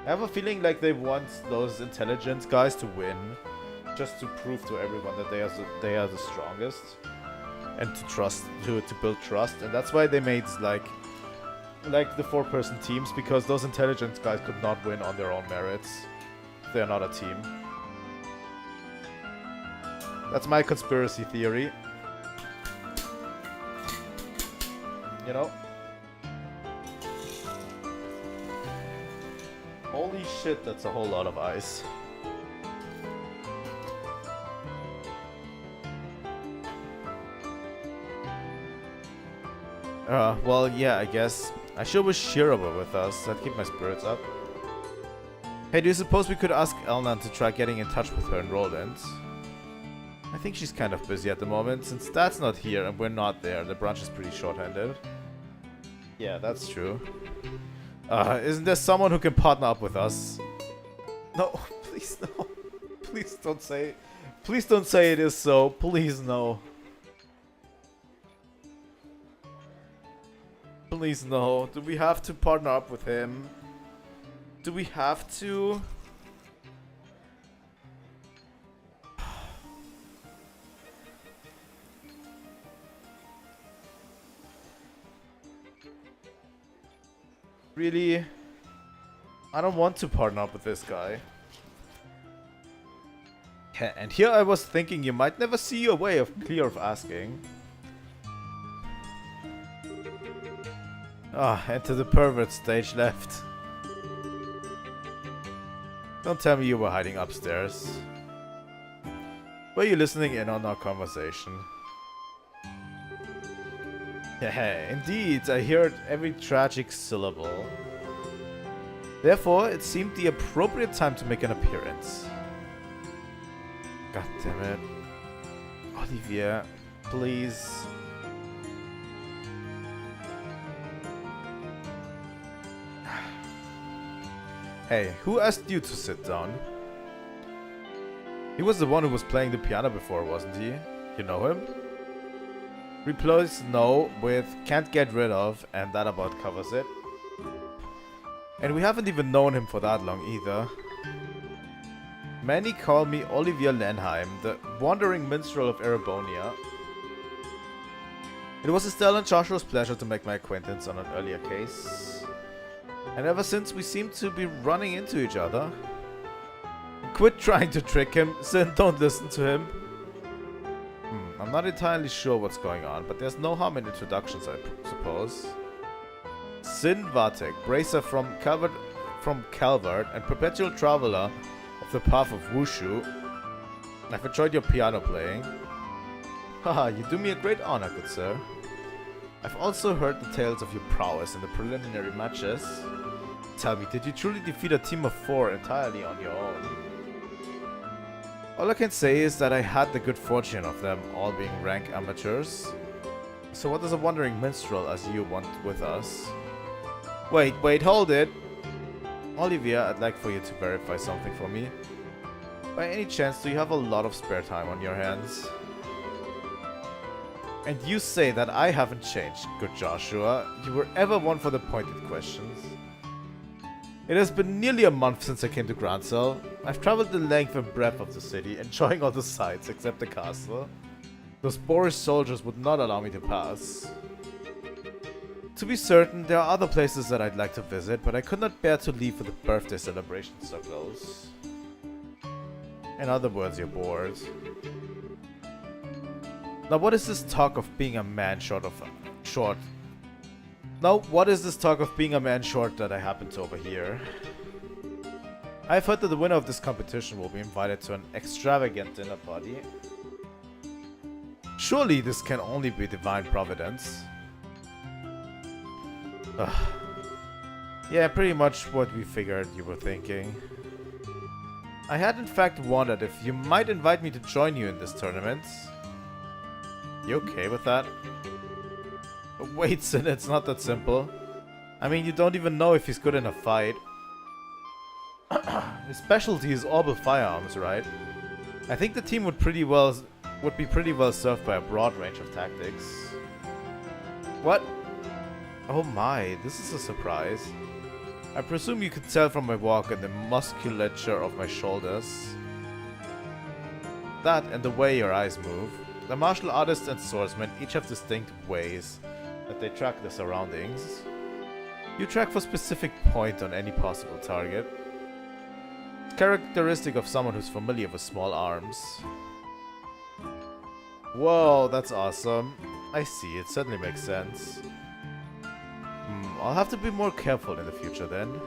I have a feeling like they want those intelligence guys to win, just to prove to everyone that they are the strongest, and to build trust. And that's why they made like the 4-person teams, because those intelligence guys could not win on their own merits. They're not a team. That's my conspiracy theory. You know? Holy shit, that's a whole lot of ice. Well, yeah, I guess. I sure wish Shira were with us. That'd keep my spirits up. Hey, do you suppose we could ask Elnan to try getting in touch with her in Roland? I think she's kind of busy at the moment. Since Dad's not here and we're not there, the branch is pretty short-handed. Yeah, that's true. Isn't there someone who can partner up with us? No, please no. Please don't say it is so. Please no. Please no. Do we have to partner up with him? Do we have to? Really? I don't want to partner up with this guy. And here I was thinking you might never see your way clear of asking. Enter the pervert stage left. Don't tell me you were hiding upstairs. Were you listening in on our conversation? Yeah, indeed, I heard every tragic syllable. Therefore, it seemed the appropriate time to make an appearance. God damn it. Olivia, please. Hey, who asked you to sit down? He was the one who was playing the piano before, wasn't he? You know him? Replies no with can't get rid of, and that about covers it. And we haven't even known him for that long either. Many call me Olivia Lenheim, the wandering minstrel of Erebonia. It was Estelle and Joshua's pleasure to make my acquaintance on an earlier case. And ever since, we seem to be running into each other. Quit trying to trick him, Sin, don't listen to him. I'm not entirely sure what's going on, but there's no harm in introductions, I suppose. Sin Vatek, bracer from Calvert and perpetual traveler of the path of Wushu. I've enjoyed your piano playing. Haha, you do me a great honor, good sir. I've also heard the tales of your prowess in the preliminary matches. Tell me, did you truly defeat a team of 4 entirely on your own? All I can say is that I had the good fortune of them all being rank amateurs. So what does a wandering minstrel as you want with us? Wait, hold it! Olivia, I'd like for you to verify something for me. By any chance, do you have a lot of spare time on your hands? And you say that I haven't changed, good Joshua. You were ever one for the pointed questions. It has been nearly a month since I came to Grancel. I've traveled the length and breadth of the city, enjoying all the sights except the castle. Those boorish soldiers would not allow me to pass. To be certain, there are other places that I'd like to visit, but I could not bear to leave for the birthday celebration so close. In other words, you're bored. Now what is this talk of being a man short? Now, what is this talk of being a man short that I happen to overhear? I've heard that the winner of this competition will be invited to an extravagant dinner party. Surely this can only be divine providence. Ugh. Yeah, pretty much what we figured you were thinking. I had in fact wondered if you might invite me to join you in this tournament. You okay with that? Wait, Sin, it's not that simple. I mean, you don't even know if he's good in a fight. His specialty is orbital firearms, right? I think the team would be pretty well served by a broad range of tactics. What? Oh my, this is a surprise. I presume you could tell from my walk and the musculature of my shoulders. That and the way your eyes move. The martial artists and swordsmen each have distinct ways that they track their surroundings. You track for specific point on any possible target. It's characteristic of someone who's familiar with small arms. Whoa, that's awesome. I see, it certainly makes sense. I'll have to be more careful in the future then.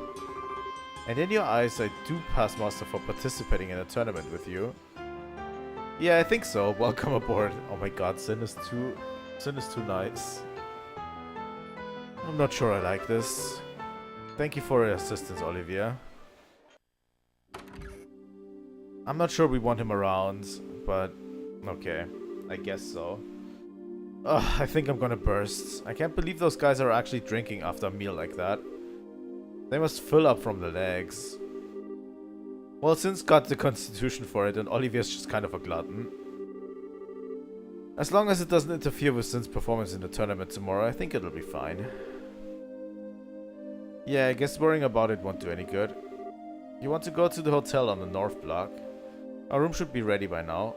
And in your eyes, I do pass muster for participating in a tournament with you. Yeah, I think so. Welcome aboard. Oh my god, Sin is too nice. I'm not sure I like this. Thank you for your assistance, Olivia. I'm not sure we want him around, but okay. I guess so. Ugh, I think I'm gonna burst. I can't believe those guys are actually drinking after a meal like that. They must fill up from the legs. Well, Sin's got the constitution for it and Olivia's just kind of a glutton. As long as it doesn't interfere with Sin's performance in the tournament tomorrow, I think it'll be fine. Yeah, I guess worrying about it won't do any good. You want to go to the hotel on the north block? Our room should be ready by now.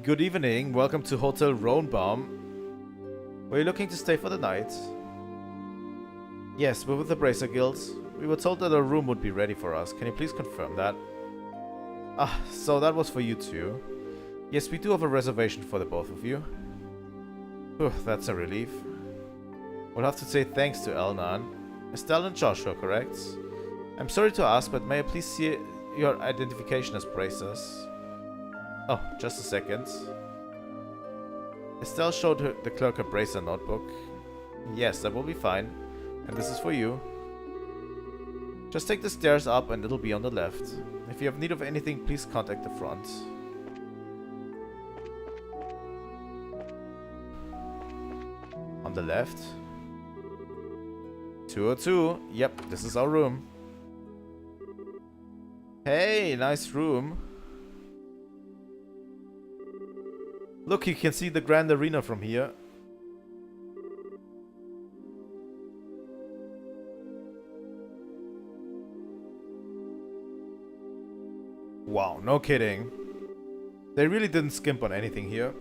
Good evening, welcome to Hotel Roanbaum. Were you looking to stay for the night? Yes, we're with the Bracer Guilds. We were told that a room would be ready for us. Can you please confirm that? Ah, so that was for you two. Yes, we do have a reservation for the both of you. Whew, that's a relief. We'll have to say thanks to Elnan. Estelle and Joshua, correct? I'm sorry to ask, but may I please see your identification as Bracers? Oh, just a second. Estelle showed the clerk a Bracer notebook. Yes, that will be fine. And this is for you. Just take the stairs up and it'll be on the left. If you have need of anything, please contact the front. On the left. 202. Yep, this is our room. Hey, nice room. Look, you can see the grand arena from here. Wow, no kidding. They really didn't skimp on anything here.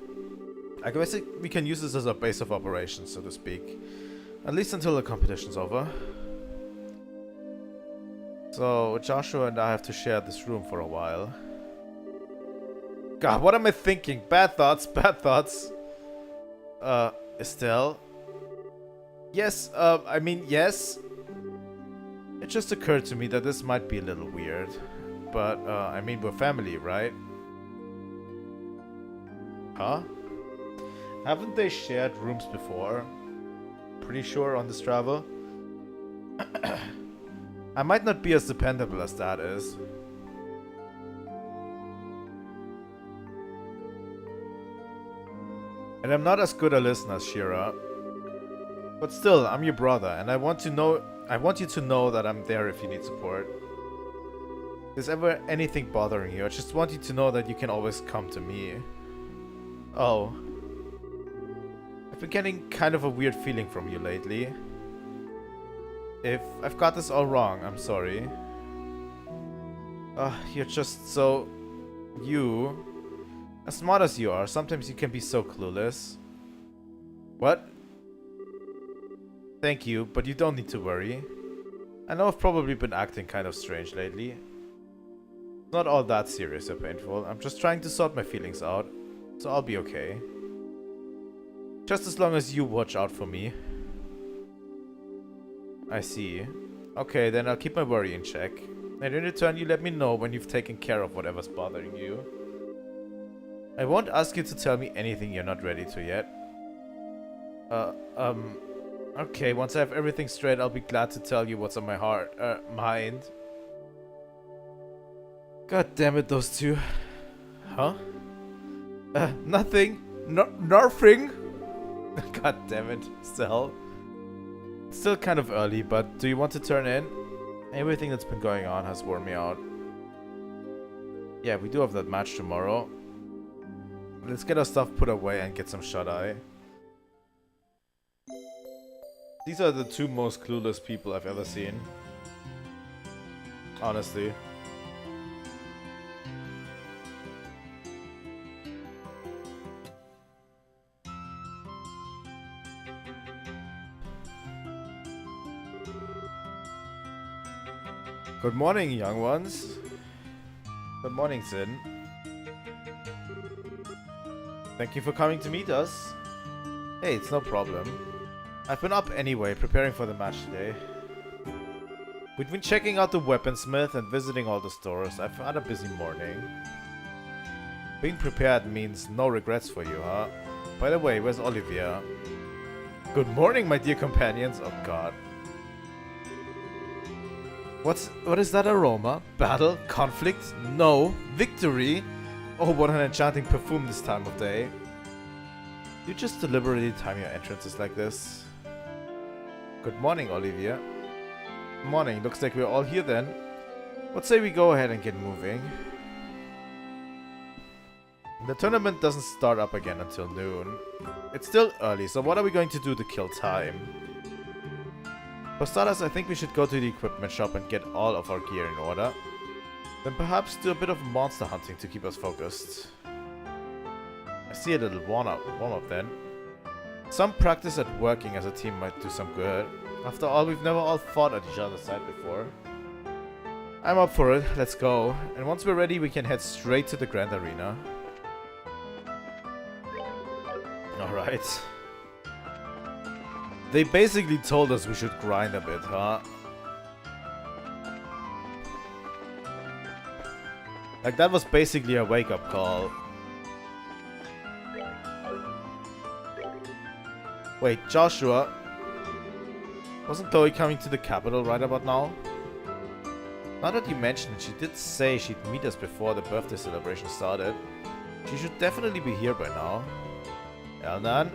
I guess we can use this as a base of operations, so to speak. At least until the competition's over. So, Joshua and I have to share this room for a while. God, what am I thinking? Bad thoughts, bad thoughts. Estelle? Yes, I mean, yes. It just occurred to me that this might be a little weird. But, I mean, we're family, right? Huh? Haven't they shared rooms before? Pretty sure on this travel? I might not be as dependable as that is. And I'm not as good a listener as Shira. But still, I'm your brother, and I want you to know that I'm there if you need support. If there's ever anything bothering you, I just want you to know that you can always come to me. Oh. I've been getting kind of a weird feeling from you lately. If I've got this all wrong, I'm sorry. You're just so... you... As smart as you are, sometimes you can be so clueless. What? Thank you, but you don't need to worry. I know I've probably been acting kind of strange lately. It's not all that serious or painful. I'm just trying to sort my feelings out. So I'll be okay. Just as long as you watch out for me. I see. Okay, then I'll keep my worry in check. And in return, you let me know when you've taken care of whatever's bothering you. I won't ask you to tell me anything you're not ready to yet. Okay, once I have everything straight, I'll be glad to tell you what's on my mind. God damn it, those two. Huh? Nothing. Nothing. God damn it, Estelle. It's still kind of early, but do you want to turn in? Everything that's been going on has worn me out. Yeah, we do have that match tomorrow. Let's get our stuff put away and get some shut-eye. These are the two most clueless people I've ever seen. Honestly. Good morning, young ones. Good morning, Sin. Thank you for coming to meet us. Hey, it's no problem. I've been up anyway, preparing for the match today. We've been checking out the weaponsmith and visiting all the stores. I've had a busy morning. Being prepared means no regrets for you, huh? By the way, where's Olivia? Good morning, my dear companions. Oh god. What is that aroma? Battle? Conflict? No. Victory? Oh, what an enchanting perfume this time of day. You just deliberately time your entrances like this. Good morning, Olivia. Morning. Looks like we're all here then. What say we go ahead and get moving? The tournament doesn't start up again until noon. It's still early, so what are we going to do to kill time? For starters, I think we should go to the equipment shop and get all of our gear in order. Then perhaps do a bit of monster hunting to keep us focused. I see a little warm-up then. Some practice at working as a team might do some good. After all, we've never all fought at each other's side before. I'm up for it, let's go. And once we're ready, we can head straight to the Grand Arena. Alright. They basically told us we should grind a bit, huh? Like, that was basically a wake-up call. Wait, Joshua? Wasn't Chloe coming to the capital right about now? Now that you mention it, she did say she'd meet us before the birthday celebration started. She should definitely be here by now. Elnan?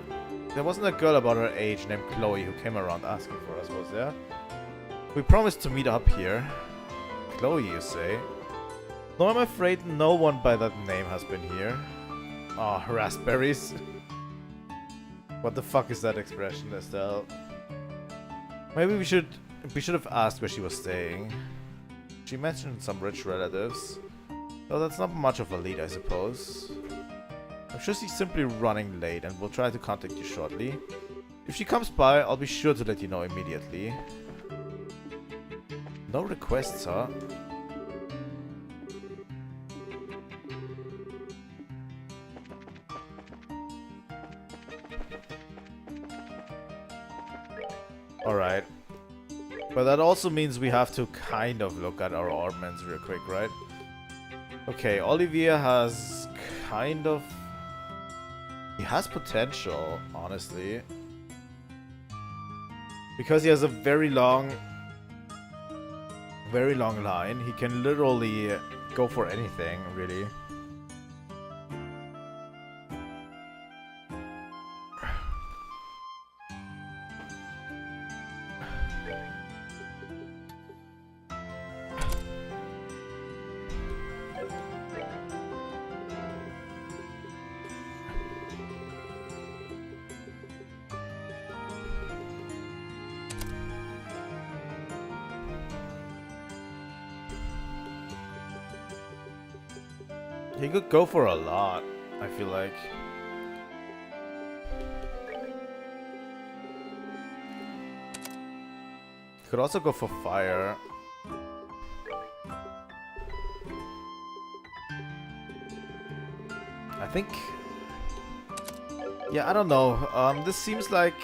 There wasn't a girl about her age named Chloe who came around asking for us, was there? We promised to meet up here. Chloe, you say? No, I'm afraid no one by that name has been here. Oh, raspberries. What the fuck is that expression, Estelle? Maybe we should have asked where she was staying. She mentioned some rich relatives. Though that's not much of a lead, I suppose. I'm sure she's simply running late and will try to contact you shortly. If she comes by, I'll be sure to let you know immediately. No requests, huh? Alright. But that also means we have to kind of look at our Orbments real quick, right? Okay, Olivia has kind of... He has potential, honestly. Because he has a very long line. He can literally go for anything, really. He could go for a lot, I feel like. Could also go for fire. I think Yeah, I don't know. This seems like...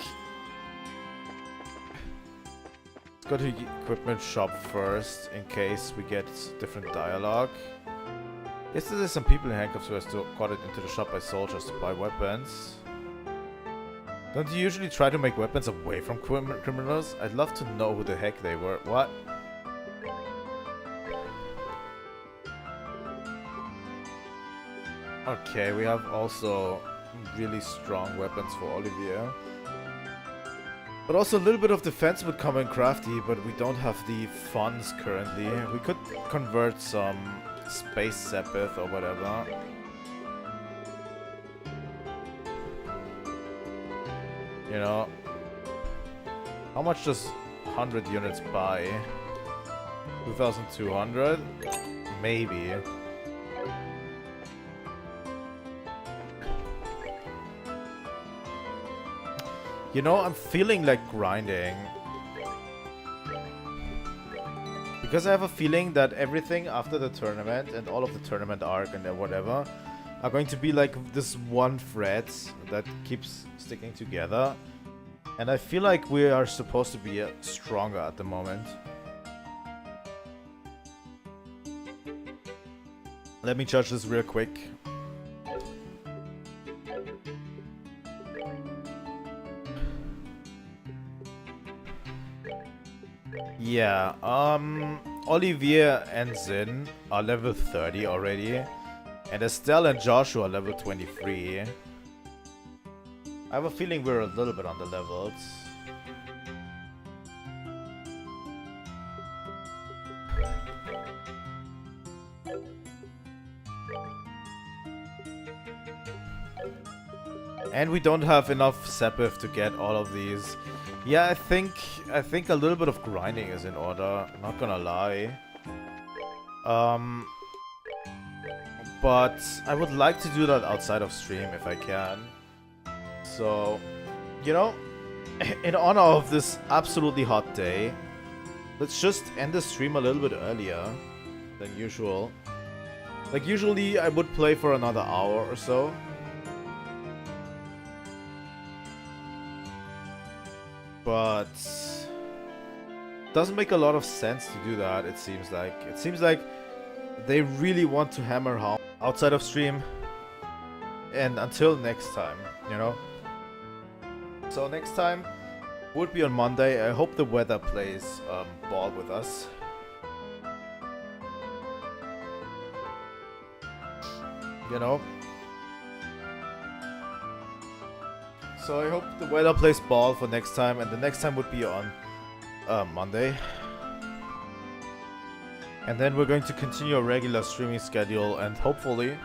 Let's go to the equipment shop first, in case we get different dialogue. Yesterday some people in handcuffs were still got it into the shop by soldiers to buy weapons. Don't you usually try to make weapons away from criminals? I'd love to know who the heck they were. What? Okay, we have also really strong weapons for Olivier. But also a little bit of defense would come in crafty, but we don't have the funds currently. We could convert some space Sepith or whatever. You know, how much does 100 units buy? 2,200? Maybe. You know, I'm feeling like grinding. Because I have a feeling that everything after the tournament and all of the tournament arc and whatever are going to be like this one thread that keeps sticking together. And I feel like we are supposed to be stronger at the moment. Let me judge this real quick. Yeah, Olivier and Zin are level 30 already. And Estelle and Joshua are level 23. I have a feeling we're a little bit on the levels. And we don't have enough Sepith to get all of these. Yeah, I think a little bit of grinding is in order, not gonna lie. But I would like to do that outside of stream if I can. So, you know, in honor of this absolutely hot day, let's just end the stream a little bit earlier than usual. Like usually I would play for another hour or so. But doesn't make a lot of sense to do that, it seems like. It seems like they really want to hammer home outside of stream. And until next time, you know. So next time would be on Monday. I hope the weather plays ball with us. You know. So I hope the weather plays ball for next time, and the next time would be on Monday. And then we're going to continue a regular streaming schedule, and hopefully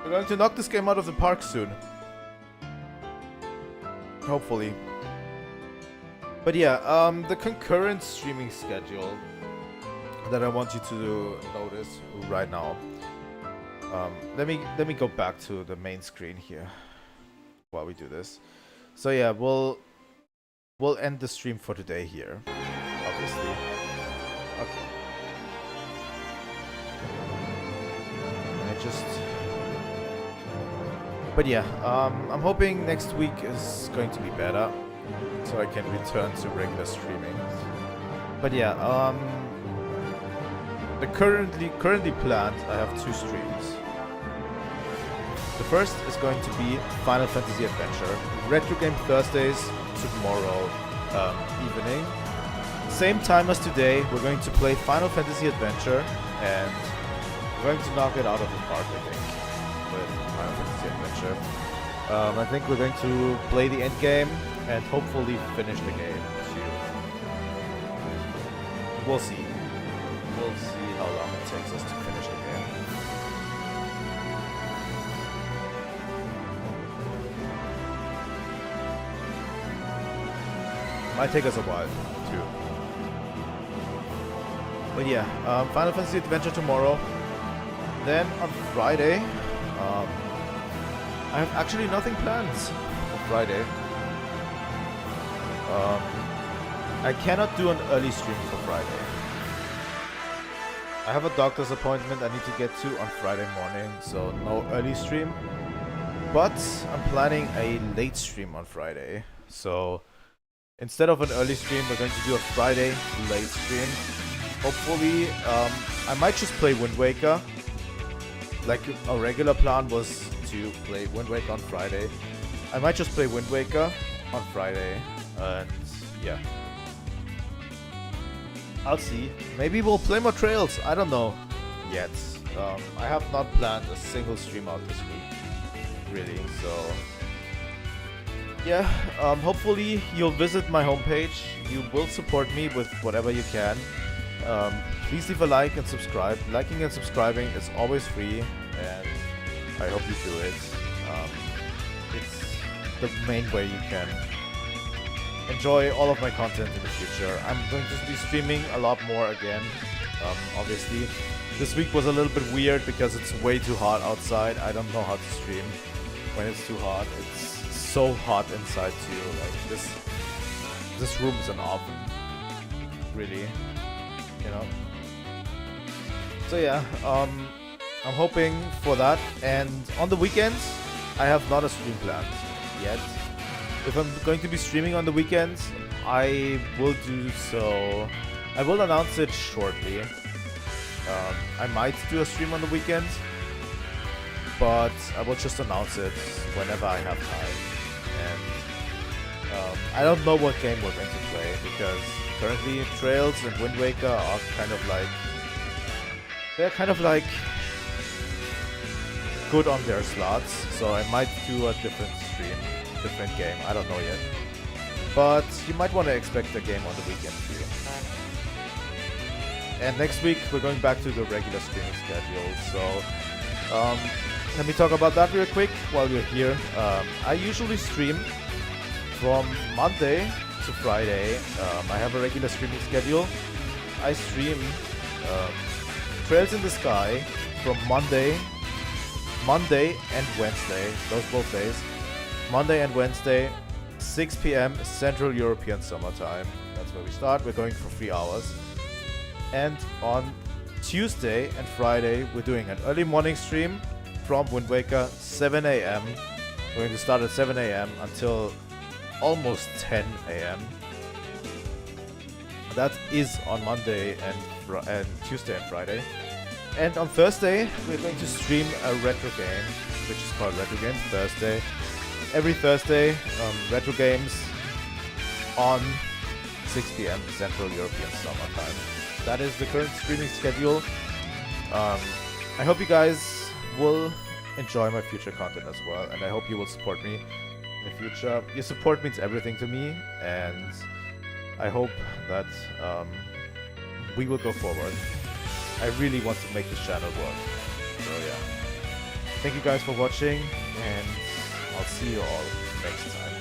we're going to knock this game out of the park soon. Hopefully. But yeah, the concurrent streaming schedule that I want you to notice right now. Let me go back to the main screen here while we do this. So yeah, we'll end the stream for today here, obviously. Okay. But yeah, I'm hoping next week is going to be better, so I can return to regular streaming. But yeah, the currently planned, I have 2 streams. The first is going to be Final Fantasy Adventure, Retro Game Thursdays tomorrow evening. Same time as today, we're going to play Final Fantasy Adventure, and we're going to knock it out of the park, I think, with Final Fantasy Adventure. I think we're going to play the end game and hopefully finish the game too. We'll see. We'll see how long it takes us to finish the game. Might take us a while too. But yeah, Final Fantasy Adventure tomorrow. Then on Friday, I have actually nothing planned for Friday. I cannot do an early stream for Friday. I have a doctor's appointment I need to get to on Friday morning, so no early stream. But I'm planning a late stream on Friday. So instead of an early stream, we're going to do a Friday late stream. Hopefully, I might just play Wind Waker. Like, our regular plan was to play Wind Waker on Friday. I might just play Wind Waker on Friday. And yeah. I'll see. Maybe we'll play more Trails. I don't know yet. I have not planned a single stream out this week. Really, so yeah, hopefully you'll visit my homepage. You will support me with whatever you can. Please leave a like and subscribe. Liking and subscribing is always free, and I hope you do it. It's the main way you can enjoy all of my content in the future. I'm going to be streaming a lot more again, obviously. This week was a little bit weird because it's way too hot outside. I don't know how to stream when it's too hot. It's so hot inside too. Like this room is an oven, really, you know. So yeah, I'm hoping for that. And on the weekends, I have not a stream planned yet. If I'm going to be streaming on the weekends, I will do so. I will announce it shortly. I might do a stream on the weekend, but I will just announce it whenever I have time. And I don't know what game we're going to play, because currently Trails and Wind Waker are they're kind of like good on their slots, so I might do a different stream, different game, I don't know yet. But you might want to expect a game on the weekend too. And next week we're going back to the regular streaming schedule, so let me talk about that real quick while we're here. I usually stream from Monday to Friday. I have a regular streaming schedule. I stream Trails in the Sky from Monday and Wednesday, those both days. Monday and Wednesday, 6 p.m. Central European Summertime. That's where we start. We're going for 3 hours. And on Tuesday and Friday, we're doing an early morning stream from Wind Waker, 7 a.m. We're going to start at 7 a.m. until almost 10 a.m. That is on Monday and Tuesday and Friday. And on Thursday, we're going to stream a retro game, which is called Retro Games Thursday. Every Thursday, retro games on 6 p.m. Central European Summertime. That is the current streaming schedule. I hope you guys will enjoy my future content as well, and I hope you will support me in the future. Your support means everything to me, and I hope that we will go forward. I really want to make this channel work. So yeah. Thank you guys for watching, and I'll see you all next time.